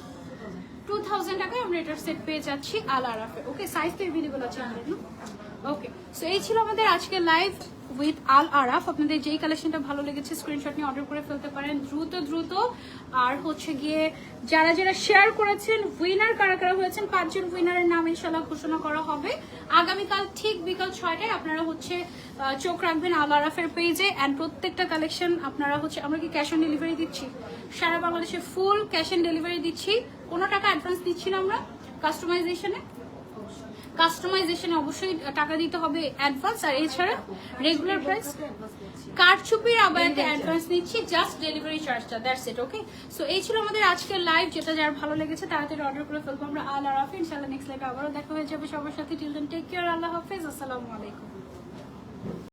2000 টাকায় আমরা এটার সেট পেয়ে যাচ্ছি আল আরাফে। ওকে, সাইজ তো এভেলেবল আছে আমাদের না। ওকে, সো এই ছিল আমাদের আজকে লাইভ উইথ আল আরাফ। আপনাদের যেই কালেকশনটা ভালো লেগেছে স্ক্রিনশট নিয়ে অর্ডার করে ফেলতে পারেন দ্রুত। আর হচ্ছে গিয়ে যারা যারা শেয়ার করেছেন, উইনার কারা কারা হয়েছেন, 5 জন উইনারের নাম ইনশাআল্লাহ ঘোষণা করা হবে আগামীকাল ঠিক বিকাল 6টায়। আপনারা হচ্ছে চোখ রাখবেন আল আরাফের পেজে। অ্যান্ড প্রত্যেকটা কালেকশন আপনারা হচ্ছে, আমরা কি ক্যাশ অন ডেলিভারি দিচ্ছি? সারা বাংলাদেশে ফুল ক্যাশ অন ডেলিভারি দিচ্ছি, কোনো টাকা অ্যাডভান্স দিচ্ছি না আমরা। কাস্টমাইজেশনে অবশ্যই টাকা দিতে হবে অ্যাডভান্স। আর এছাড়া রেগুলার প্রাইস, কারচুপির আবায়াতে অ্যাডভান্স নিচ্ছি, জাস্ট ডেলিভারি চার্জটা, দ্যাটস ইট। ওকে, সো এই ছিল আমাদের আজকের লাইভ। যেটা যার ভালো লেগেছে তাড়াতাড়ি অর্ডার করে ফেলবো আমরা আল আরাফে। ইনশাআল্লাহ নেক্সট লাইভে আবারও দেখা হয়ে যাবে সবার সাথে। টিল দেন টেক কেয়ার, আল্লাহ হাফেজ, আসসালামু আলাইকুম।